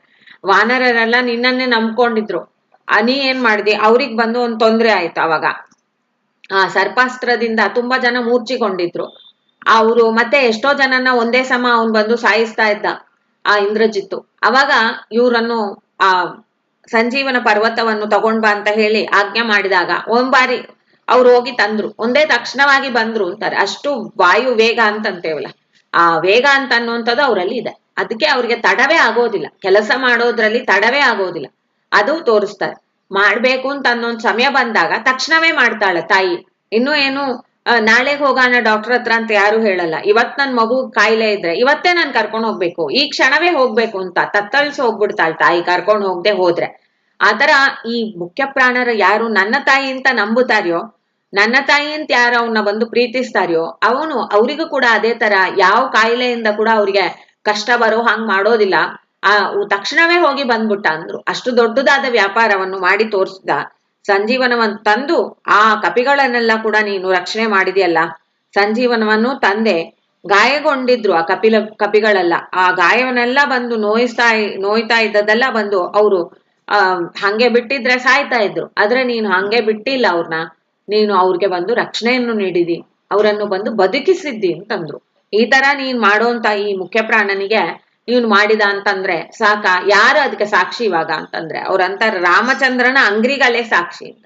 [SPEAKER 1] ವಾನರರೆಲ್ಲ ನಿನ್ನನ್ನೇ ನಂಬ್ಕೊಂಡಿದ್ರು, ನೀ ಏನ್ ಮಾಡ್ದಿ, ಅವ್ರಿಗ್ ಬಂದು ಒಂದ್ ತೊಂದ್ರೆ ಆಯ್ತು. ಅವಾಗ ಆ ಸರ್ಪಾಸ್ತ್ರದಿಂದ ತುಂಬಾ ಜನ ಮೂರ್ಛಿಕೊಂಡಿದ್ರು. ಅವರು ಮತ್ತೆ ಎಷ್ಟೋ ಜನನ ಒಂದೇ ಸಮ ಅವನ್ ಬಂದು ಸಾಯಿಸ್ತಾ ಇದ್ದ ಆ ಇಂದ್ರಜಿತ್ತು. ಅವಾಗ ಇವ್ರನ್ನು ಆ ಸಂಜೀವನ ಪರ್ವತವನ್ನು ತಗೊಂಡ್ ಬಾ ಅಂತ ಹೇಳಿ ಆಜ್ಞೆ ಮಾಡಿದಾಗ ಒಂದ್ಬಾರಿ ಅವ್ರು ಹೋಗಿ ತಂದ್ರು, ಒಂದೇ ತಕ್ಷಣವಾಗಿ ಬಂದ್ರು ಅಂತಾರೆ. ಅಷ್ಟು ವಾಯು ವೇಗ ಅಂತಂತೇವಲ್ಲ, ಆ ವೇಗ ಅಂತ ಅನ್ನುವಂಥದ್ದು ಅವರಲ್ಲಿ ಇದೆ. ಅದಕ್ಕೆ ಅವ್ರಿಗೆ ತಡವೇ ಆಗೋದಿಲ್ಲ, ಕೆಲಸ ಮಾಡೋದ್ರಲ್ಲಿ ತಡವೇ ಆಗೋದಿಲ್ಲ. ಅದು ತೋರಿಸ್ತಾರೆ. ಮಾಡ್ಬೇಕು ಅಂತ ಅನ್ನೊಂದ್ ಸಮಯ ಬಂದಾಗ ತಕ್ಷಣವೇ ಮಾಡ್ತಾಳೆ ತಾಯಿ. ಇನ್ನು ಏನು ನಾಳೆಗ್ ಹೋಗೋಣ ಡಾಕ್ಟರ್ ಹತ್ರ ಅಂತ ಯಾರು ಹೇಳಲ್ಲ. ಇವತ್ ನನ್ ಮಗು ಕಾಯಿಲೆ ಇದ್ರೆ ಇವತ್ತೇ ನಾನ್ ಕರ್ಕೊಂಡ್ ಹೋಗ್ಬೇಕು, ಈ ಕ್ಷಣವೇ ಹೋಗ್ಬೇಕು ಅಂತ ತತ್ತಳಿಸಿ ಹೋಗ್ಬಿಡ್ತಾಳೆ ತಾಯಿ, ಕರ್ಕೊಂಡ್ ಹೋಗದೆ ಹೋದ್ರೆ. ಆತರ ಈ ಮುಖ್ಯ ಪ್ರಾಣರ ಯಾರು ನನ್ನ ತಾಯಿ ಅಂತ ನಂಬುತ್ತಾರೆಯೋ, ನನ್ನ ತಾಯಿ ಅಂತ ಯಾರು ಅವನ್ನ ಬಂದು ಪ್ರೀತಿಸ್ತಾರೆಯೋ ಅವರಿಗೂ ಕೂಡ ಅದೇ ತರ ಯಾವ ಕಾಯಿಲೆಯಿಂದ ಕೂಡ ಅವ್ರಿಗೆ ಕಷ್ಟ ಬರೋ ಹಂಗ್ ಮಾಡೋದಿಲ್ಲ. ತಕ್ಷಣವೇ ಹೋಗಿ ಬಂದ್ಬಿಟ್ಟ ಅಂದ್ರು. ಅಷ್ಟು ದೊಡ್ಡದಾದ ವ್ಯಾಪಾರವನ್ನು ಮಾಡಿ ತೋರಿಸಿದ ಸಂಜೀವನವನ್ನು ತಂದು ಆ ಕಪಿಗಳನ್ನೆಲ್ಲ ಕೂಡ ನೀನು ರಕ್ಷಣೆ ಮಾಡಿದೆಯಲ್ಲ. ಸಂಜೀವನವನ್ನು ತಂದೆ, ಗಾಯಗೊಂಡಿದ್ರು ಆ ಕಪಿಗಳೆಲ್ಲ, ಆ ಗಾಯವನ್ನೆಲ್ಲ ಬಂದು ನೋಯ್ತಾ ಇದ್ದದೆಲ್ಲ ಬಂದು ಅವರು ಹಂಗೆ ಬಿಟ್ಟಿದ್ರೆ ಸಾಯ್ತಾ ಇದ್ರು. ಆದ್ರೆ ನೀನು ಹಂಗೆ ಬಿಟ್ಟಿಲ್ಲ ಅವ್ರನ್ನ, ನೀನು ಅವ್ರಿಗೆ ಬಂದು ರಕ್ಷಣೆಯನ್ನು ನೀಡಿದಿ, ಅವರನ್ನು ಬಂದು ಬದುಕಿಸಿದ್ದಿ ಅಂತಂದ್ರು. ಈ ತರ ನೀನ್ ಮಾಡೋಂತ ಈ ಮುಖ್ಯ ಪ್ರಾಣನಿಗೆ ಇವನು ಮಾಡಿದ ಅಂತಂದ್ರೆ ಸಾಕ. ಯಾರು ಅದಕ್ಕೆ ಸಾಕ್ಷಿ ಇವಾಗ ಅಂತಂದ್ರೆ ಅವ್ರಂತಾರ ರಾಮಚಂದ್ರನ ಅಂಗ್ರಿಗಳೇ ಸಾಕ್ಷಿ ಅಂತ.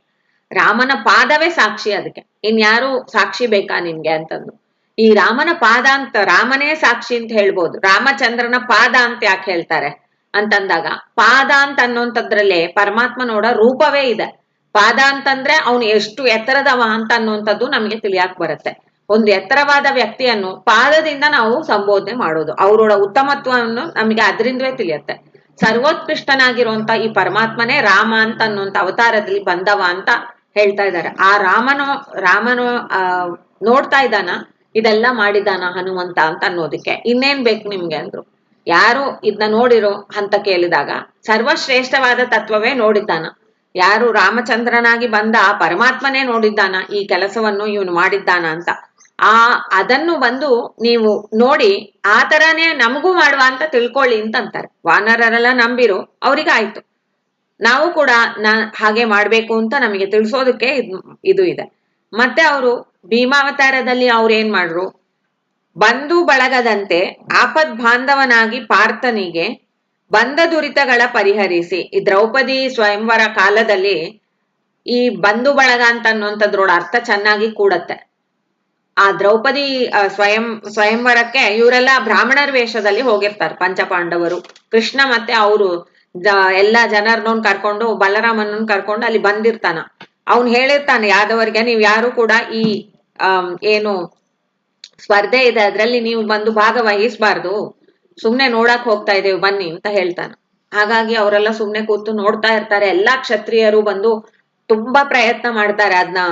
[SPEAKER 1] ರಾಮನ ಪಾದವೇ ಸಾಕ್ಷಿ ಅದಕ್ಕೆ, ಇನ್ಯಾರು ಸಾಕ್ಷಿ ಬೇಕಾ ನಿನ್ಗೆ ಅಂತಂದು. ಈ ರಾಮನ ಪಾದ ಅಂತ, ರಾಮನೇ ಸಾಕ್ಷಿ ಅಂತ ಹೇಳ್ಬೋದು, ರಾಮಚಂದ್ರನ ಪಾದ ಅಂತ ಯಾಕೆ ಹೇಳ್ತಾರೆ ಅಂತಂದಾಗ, ಪಾದ ಅಂತ ಅನ್ನೋಂಥದ್ರಲ್ಲೇ ಪರಮಾತ್ಮನೋಡ ರೂಪವೇ ಇದೆ. ಪಾದ ಅಂತಂದ್ರೆ ಅವನು ಎಷ್ಟು ಎತ್ತರದವ ಅಂತ ಅನ್ನುವಂಥದ್ದು ನಮ್ಗೆ ತಿಳಿಯಾಕ್ ಬರುತ್ತೆ. ಒಂದು ಎತ್ತರವಾದ ವ್ಯಕ್ತಿಯನ್ನು ಪಾದದಿಂದ ನಾವು ಸಂಬೋಧನೆ ಮಾಡೋದು, ಅವರೋಡ ಉತ್ತಮತ್ವವನ್ನು ನಮಗೆ ಅದರಿಂದಲೇ ತಿಳಿಯುತ್ತೆ. ಸರ್ವೋತ್ಕೃಷ್ಟನಾಗಿರುವಂತ ಈ ಪರಮಾತ್ಮನೇ ರಾಮ ಅಂತ ಅನ್ನುವಂತ ಅವತಾರದಲ್ಲಿ ಬಂದವ ಅಂತ ಹೇಳ್ತಾ ಇದ್ದಾರೆ. ಆ ರಾಮನು ನೋಡ್ತಾ ಇದ್ದಾನ, ಇದೆಲ್ಲ ಮಾಡಿದಾನ ಹನುಮಂತ ಅಂತ ಅನ್ನೋದಕ್ಕೆ ಇನ್ನೇನ್ ಬೇಕು ನಿಮ್ಗೆ ಅಂದ್ರು. ಯಾರು ಇದನ್ನ ನೋಡಿರೋ ಅಂತ ಕೇಳಿದಾಗ ಸರ್ವಶ್ರೇಷ್ಠವಾದ ತತ್ವವೇ ನೋಡಿದ್ದಾನ. ಯಾರು ರಾಮಚಂದ್ರನಾಗಿ ಬಂದ ಆ ಪರಮಾತ್ಮನೇ ನೋಡಿದ್ದಾನ ಈ ಕೆಲಸವನ್ನು ಇವನು ಮಾಡಿದ್ದಾನ ಅಂತ. ಅದನ್ನು ಬಂದು ನೀವು ನೋಡಿ ಆ ತರಾನೇ ನಮಗೂ ಮಾಡುವ ಅಂತ ತಿಳ್ಕೊಳ್ಳಿ ಅಂತ ಅಂತಾರೆ. ವಾನರರೆಲ್ಲ ನಂಬಿರು, ಅವ್ರಿಗಾಯ್ತು. ನಾವು ಕೂಡ ಹಾಗೆ ಮಾಡ್ಬೇಕು ಅಂತ ನಮಗೆ ತಿಳಿಸೋದಕ್ಕೆ ಇದು ಇದೆ. ಮತ್ತೆ ಅವರು ಭೀಮಾವತಾರದಲ್ಲಿ ಅವ್ರು ಏನ್ ಮಾಡ್ರು, ಬಂಧು ಬಳಗದಂತೆ ಆಪದ್ ಬಾಂಧವನಾಗಿ ಪಾರ್ಥನಿಗೆ ಬಂಧ ದುರಿತಗಳ ಪರಿಹರಿಸಿ. ಈ ದ್ರೌಪದಿ ಸ್ವಯಂವರ ಕಾಲದಲ್ಲಿ ಈ ಬಂಧು ಬಳಗ ಅಂತ ಅನ್ನುವಂಥದ್ರೋಡ ಅರ್ಥ ಚೆನ್ನಾಗಿ ಕೂಡತ್ತೆ. ಆ ದ್ರೌಪದಿ ಸ್ವಯಂವರಕ್ಕೆ ಇವರೆಲ್ಲ ಬ್ರಾಹ್ಮಣರ ವೇಷದಲ್ಲಿ ಹೋಗಿರ್ತಾರೆ, ಪಂಚಪಾಂಡವರು. ಕೃಷ್ಣ ಮತ್ತೆ ಅವರು ಎಲ್ಲಾ ಜನರನ್ನ ಕರ್ಕೊಂಡು, ಬಲರಾಮನ ಕರ್ಕೊಂಡು ಅಲ್ಲಿ ಬಂದಿರ್ತಾನ. ಅವ್ನ್ ಹೇಳಿರ್ತಾನೆ ಯಾದವರಿಗೆ, ನೀವ್ ಯಾರು ಕೂಡ ಈ ಏನು ಸ್ಪರ್ಧೆ ಇದೆ ಅದ್ರಲ್ಲಿ ನೀವು ಬಂದು ಭಾಗವಹಿಸಬಾರ್ದು, ಸುಮ್ನೆ ನೋಡಕ್ ಹೋಗ್ತಾ ಇದ್ದೇವೆ ಬನ್ನಿ ಅಂತ ಹೇಳ್ತಾನೆ. ಹಾಗಾಗಿ ಅವರೆಲ್ಲ ಸುಮ್ನೆ ಕೂತು ನೋಡ್ತಾ ಇರ್ತಾರೆ. ಎಲ್ಲಾ ಕ್ಷತ್ರಿಯರು ಬಂದು ತುಂಬಾ ಪ್ರಯತ್ನ ಮಾಡ್ತಾರೆ ಅದನ್ನ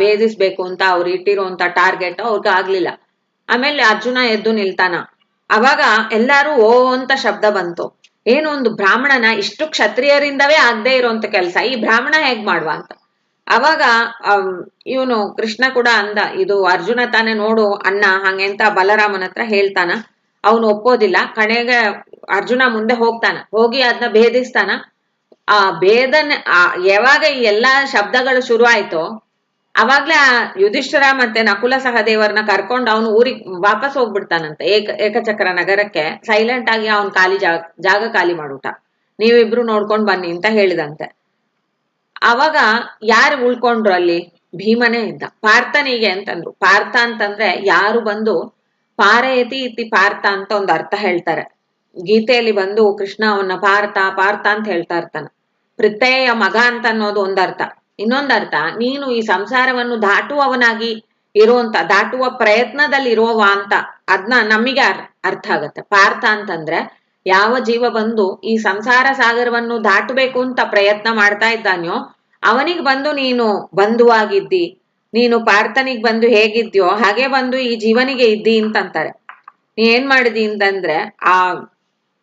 [SPEAKER 1] ಭೇದಿಸ್ಬೇಕು ಅಂತ. ಅವ್ರು ಇಟ್ಟಿರುವಂತ ಟಾರ್ಗೆಟ್ ಅವ್ರಿಗೆ ಆಗ್ಲಿಲ್ಲ. ಆಮೇಲೆ ಅರ್ಜುನ ಎದ್ದು ನಿಲ್ತಾನ. ಅವಾಗ ಎಲ್ಲಾರು ಓ ಅಂತ ಶಬ್ದ ಬಂತು. ಏನು ಒಂದು ಬ್ರಾಹ್ಮಣನ, ಇಷ್ಟು ಕ್ಷತ್ರಿಯರಿಂದವೇ ಆಗದೆ ಇರೋಂತ ಕೆಲಸ ಈ ಬ್ರಾಹ್ಮಣ ಹೇಗ್ ಮಾಡುವ ಅಂತ. ಅವಾಗ ಇವನು ಕೃಷ್ಣ ಕೂಡ ಅಂದ, ಇದು ಅರ್ಜುನ ತಾನೇ, ನೋಡು ಅಣ್ಣ ಹಂಗೆ ಅಂತ ಬಲರಾಮನ ಹತ್ರ ಹೇಳ್ತಾನ. ಅವನು ಒಪ್ಪೋದಿಲ್ಲ. ಕಡೆಗೆ ಅರ್ಜುನ ಮುಂದೆ ಹೋಗ್ತಾನ, ಹೋಗಿ ಅದನ್ನ ಭೇದಿಸ್ತಾನ. ಆ ಭೇದನ ಯಾವಾಗ ಈ ಎಲ್ಲಾ ಶಬ್ದಗಳು ಶುರು ಆಯ್ತೋ ಅವಾಗ್ಲೇ ಆ ಯುಧಿಷ್ಠಿರ ಮತ್ತೆ ನಕುಲ ಸಹದೇವರನ್ನ ಕರ್ಕೊಂಡು ಅವನು ಊರಿಗೆ ವಾಪಸ್ ಹೋಗ್ಬಿಡ್ತಾನಂತೆ. ಏಕಚಕ್ರ ನಗರಕ್ಕೆ ಸೈಲೆಂಟ್ ಆಗಿ ಅವನ್ ಜಾಗ ಖಾಲಿ ಮಾಡ್ಬಿಟ್ಟ. ನೀವಿಬ್ರು ನೋಡ್ಕೊಂಡ್ ಬನ್ನಿ ಅಂತ ಹೇಳಿದಂತೆ. ಅವಾಗ ಯಾರು ಉಳ್ಕೊಂಡ್ರು ಅಲ್ಲಿ? ಭೀಮನೇ ಇದ್ದ. ಪಾರ್ಥನಿಗೆ ಅಂತಂದ್ರು. ಪಾರ್ಥ ಅಂತಂದ್ರೆ ಯಾರು ಬಂದು ಪಾರಯತಿ ಇತಿ ಪಾರ್ಥ ಅಂತ ಒಂದು ಅರ್ಥ ಹೇಳ್ತಾರೆ. ಗೀತೆಯಲ್ಲಿ ಬಂದು ಕೃಷ್ಣ ಅವನ್ನ ಪಾರ್ಥ ಪಾರ್ಥ ಅಂತ ಹೇಳ್ತಾ ಇರ್ತಾನ. ಪೃಥ್ವೆಯ ಮಗ ಅಂತ ಅನ್ನೋದು ಒಂದರ್ಥ. ಇನ್ನೊಂದರ್ಥ, ನೀನು ಈ ಸಂಸಾರವನ್ನು ದಾಟುವವನಾಗಿ ದಾಟುವ ಪ್ರಯತ್ನದಲ್ಲಿ ಇರುವವ ಅಂತ. ಅದನ್ನ ನಮಗೆ ಅರ್ಥ ಆಗತ್ತೆ. ಪಾರ್ಥ ಅಂತಂದ್ರೆ ಯಾವ ಜೀವ ಬಂದು ಈ ಸಂಸಾರ ಸಾಗರವನ್ನು ದಾಟಬೇಕು ಅಂತ ಪ್ರಯತ್ನ ಮಾಡ್ತಾ ಇದ್ದಾನೋ ಅವನಿಗೆ ಬಂದು ನೀನು ಬಂಧುವಾಗಿದ್ದಿ. ನೀನು ಪಾರ್ಥನಿಗೆ ಬಂದು ಹೇಗಿದ್ಯೋ ಹಾಗೆ ಬಂದು ಈ ಜೀವನಿಗೆ ಇದ್ದಿ ಅಂತಂತಾರೆ. ನೀ ಏನ್ ಮಾಡಿದಿ ಅಂತಂದ್ರೆ ಆ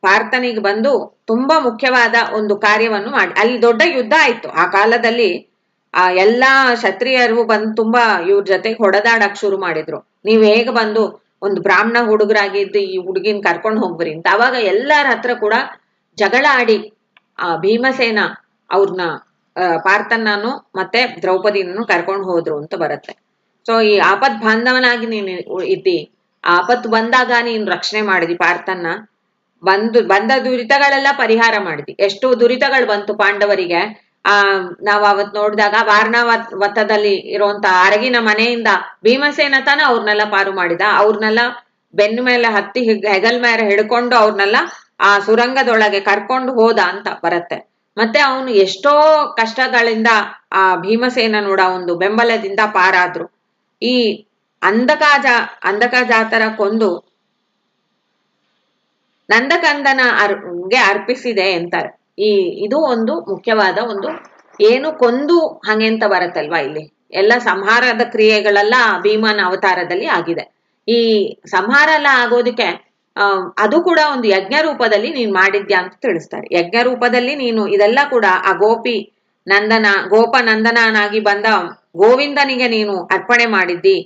[SPEAKER 1] ಪಾರ್ಥನಿಗೆ ಬಂದು ತುಂಬಾ ಮುಖ್ಯವಾದ ಒಂದು ಕಾರ್ಯವನ್ನು ಮಾಡಿ. ಅಲ್ಲಿ ದೊಡ್ಡ ಯುದ್ಧ ಆಯ್ತು ಆ ಕಾಲದಲ್ಲಿ. ಎಲ್ಲಾ ಕ್ಷತ್ರಿಯರು ಬಂದು ತುಂಬಾ ಇವ್ರ ಜೊತೆಗೆ ಹೊಡೆದಾಡಕ್ ಶುರು ಮಾಡಿದ್ರು. ನೀವ್ ಹೇಗೆ ಬಂದು ಒಂದು ಬ್ರಾಹ್ಮಣ ಹುಡುಗರಾಗಿದ್ದು ಈ ಹುಡುಗಿನ ಕರ್ಕೊಂಡು ಹೋಗ್ಬರಿ ಅಂತ. ಅವಾಗ ಎಲ್ಲರ ಹತ್ರ ಕೂಡ ಜಗಳ ಆಡಿ ಆ ಭೀಮಸೇನ ಅವ್ರನ್ನ ಪಾರ್ಥನನ್ನು ಮತ್ತೆ ದ್ರೌಪದಿನನ್ನು ಕರ್ಕೊಂಡು ಹೋದ್ರು ಅಂತ ಬರುತ್ತೆ. ಸೊ ಈ ಆಪತ್ ಬಾಂಧವನಾಗಿ ನೀನು ಇದ್ದಿ, ಆಪತ್ತು ಬಂದಾಗ ನೀನು ರಕ್ಷಣೆ ಮಾಡಿದಿ ಪಾರ್ಥನ್ನ. ಬಂದ ದುರಿತಗಳೆಲ್ಲ ಪರಿಹಾರ ಮಾಡಿದಿ. ಎಷ್ಟು ದುರಿತಗಳು ಬಂತು ಪಾಂಡವರಿಗೆ. ನಾವ್ ಅವತ್ ನೋಡಿದಾಗ ವಾರ್ಣಾವತದಲ್ಲಿ ಇರುವಂತ ಅರಗಿನ ಮನೆಯಿಂದ ಭೀಮಸೇನ ತಾನ ಅವ್ರನ್ನೆಲ್ಲ ಪಾರು ಮಾಡಿದ. ಅವ್ರನ್ನೆಲ್ಲ ಬೆನ್ನ ಮೇಲೆ ಹತ್ತಿ ಹೆಗಲ್ ಮೇಲೆ ಹಿಡ್ಕೊಂಡು ಅವ್ರನ್ನೆಲ್ಲ ಆ ಸುರಂಗದೊಳಗೆ ಕರ್ಕೊಂಡು ಹೋದ ಅಂತ ಬರುತ್ತೆ. ಮತ್ತೆ ಅವನು ಎಷ್ಟೋ ಕಷ್ಟಗಳಿಂದ ಆ ಭೀಮಸೇನ ನೋಡ ಒಂದು ಬೆಂಬಲದಿಂದ ಪಾರಾದ್ರು. ಈ ಅಂಧಕಾಜಾತರ ಕೊಂದು ನಂದಕಂದನಗೆ ಅರ್ಪಿಸಿದೆ ಅಂತಾರೆ. ಇದು ಒಂದು ಮುಖ್ಯವಾದ ಒಂದು ಏನು ಕೊಂದು ಹಂಗೆ ಅಂತ ಬರತ್ತಲ್ವಾ. ಇಲ್ಲಿ ಎಲ್ಲ ಸಂಹಾರದ ಕ್ರಿಯೆಗಳೆಲ್ಲ ಭೀಮನ ಅವತಾರದಲ್ಲಿ ಆಗಿದೆ. ಈ ಸಂಹಾರ ಎಲ್ಲ ಆಗೋದಕ್ಕೆ ಅದು ಕೂಡ ಒಂದು ಯಜ್ಞ ರೂಪದಲ್ಲಿ ನೀನ್ ಮಾಡಿದ್ಯಾ ಅಂತ ತಿಳಿಸ್ತಾರೆ. ಯಜ್ಞ ರೂಪದಲ್ಲಿ ನೀನು ಇದೆಲ್ಲ ಕೂಡ ಆ ಗೋಪ ನಂದನನಾಗಿ ಬಂದ ಗೋವಿಂದನಿಗೆ ನೀನು ಅರ್ಪಣೆ ಮಾಡಿದ್ದಿ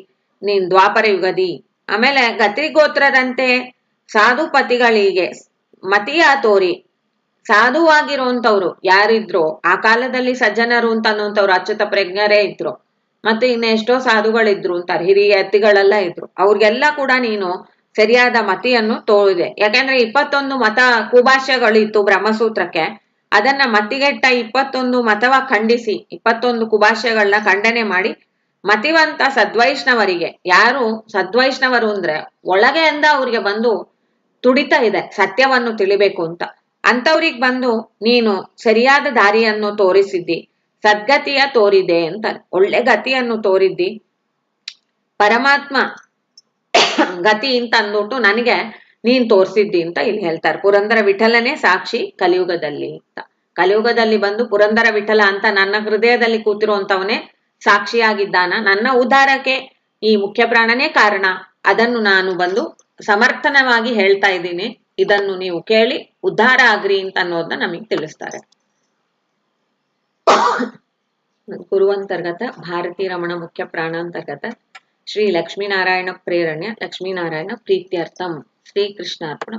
[SPEAKER 1] ನೀನ್ ದ್ವಾಪರ ಯುಗದಿ. ಆಮೇಲೆ ಗತಿಗೋತ್ರರಂತೆ ಸಾಧು ಪತಿಗಳಿಗೆ ಮತಿಯ ತೋರಿ, ಸಾಧುವಾಗಿರುವಂತವ್ರು ಯಾರಿದ್ರು ಆ ಕಾಲದಲ್ಲಿ ಸಜ್ಜನರು ಅಂತ ಅನ್ನುವಂಥವ್ರು ಅಚ್ಯುತ ಪ್ರಜ್ಞರೇ ಇದ್ರು. ಮತ್ತೆ ಇನ್ನ ಎಷ್ಟೋ ಸಾಧುಗಳಿದ್ರು ಅಂತಾರೆ, ಹಿರಿಯ ಯತಿಗಳೆಲ್ಲ ಇದ್ರು. ಅವ್ರಿಗೆಲ್ಲ ಕೂಡ ನೀನು ಸರಿಯಾದ ಮತಿಯನ್ನು ತೋರಿದೆ. ಯಾಕಂದ್ರೆ 21 ಮತ ಕುಭಾಷ್ಯಗಳಿತ್ತು ಬ್ರಹ್ಮಸೂತ್ರಕ್ಕೆ. ಅದನ್ನ ಮತಿಗೆಟ್ಟ 21 ಮತವ ಖಂಡಿಸಿ 21 ಕುಭಾಷ್ಯಗಳನ್ನ ಖಂಡನೆ ಮಾಡಿ ಮತಿವಂತ ಸದ್ವೈಷ್ಣವರಿಗೆ, ಯಾರು ಸದ್ವೈಷ್ಣವರು ಅಂದ್ರೆ ಒಳಗೆ ಅಂದ ಅವ್ರಿಗೆ ಬಂದು ತುಡಿತ ಇದೆ ಸತ್ಯವನ್ನು ತಿಳಿಬೇಕು ಅಂತ, ಅಂತವ್ರಿಗೆ ಬಂದು ನೀನು ಸರಿಯಾದ ದಾರಿಯನ್ನು ತೋರಿಸಿದ್ದಿ, ಸದ್ಗತಿಯ ತೋರಿದೆ ಅಂತ. ಒಳ್ಳೆ ಗತಿಯನ್ನು ತೋರಿದ್ದಿ, ಪರಮಾತ್ಮ ಗತಿ ಅಂತ ಅಂದ್ಬಿಟ್ಟು ನನಗೆ ನೀನ್ ತೋರಿಸಿದ್ದಿ ಅಂತ ಇಲ್ಲಿ ಹೇಳ್ತಾರೆ. ಪುರಂದರ ವಿಠಲನೇ ಸಾಕ್ಷಿ ಕಲಿಯುಗದಲ್ಲಿ ಅಂತ. ಕಲಿಯುಗದಲ್ಲಿ ಬಂದು ಪುರಂದರ ವಿಠಲ ಅಂತ ನನ್ನ ಹೃದಯದಲ್ಲಿ ಕೂತಿರುವಂತವನೇ ಸಾಕ್ಷಿಯಾಗಿದ್ದಾನ. ನನ್ನ ಉದ್ಧಾರಕ್ಕೆ ಈ ಮುಖ್ಯ ಪ್ರಾಣನೇ ಕಾರಣ. ಅದನ್ನು ನಾನು ಬಂದು ಸಮರ್ಥನವಾಗಿ ಹೇಳ್ತಾ ಇದ್ದೀನಿ. ಇದನ್ನು ನೀವು ಕೇಳಿ ಉದ್ಧಾರ ಆಗ್ರಿ ಅಂತ ಅನ್ನೋದನ್ನ ನಮಗೆ ತಿಳಿಸ್ತಾರೆ. ಗುರುವಂತರ್ಗತ ಭಾರತೀ ರಮಣ ಮುಖ್ಯ ಪ್ರಾಣ ಅಂತರ್ಗತ ಶ್ರೀ ಲಕ್ಷ್ಮೀನಾರಾಯಣ ಪ್ರೇರಣೆ ಲಕ್ಷ್ಮೀನಾರಾಯಣ ಪ್ರೀತ್ಯರ್ಥಂ ಶ್ರೀಕೃಷ್ಣಾರ್ಪಣ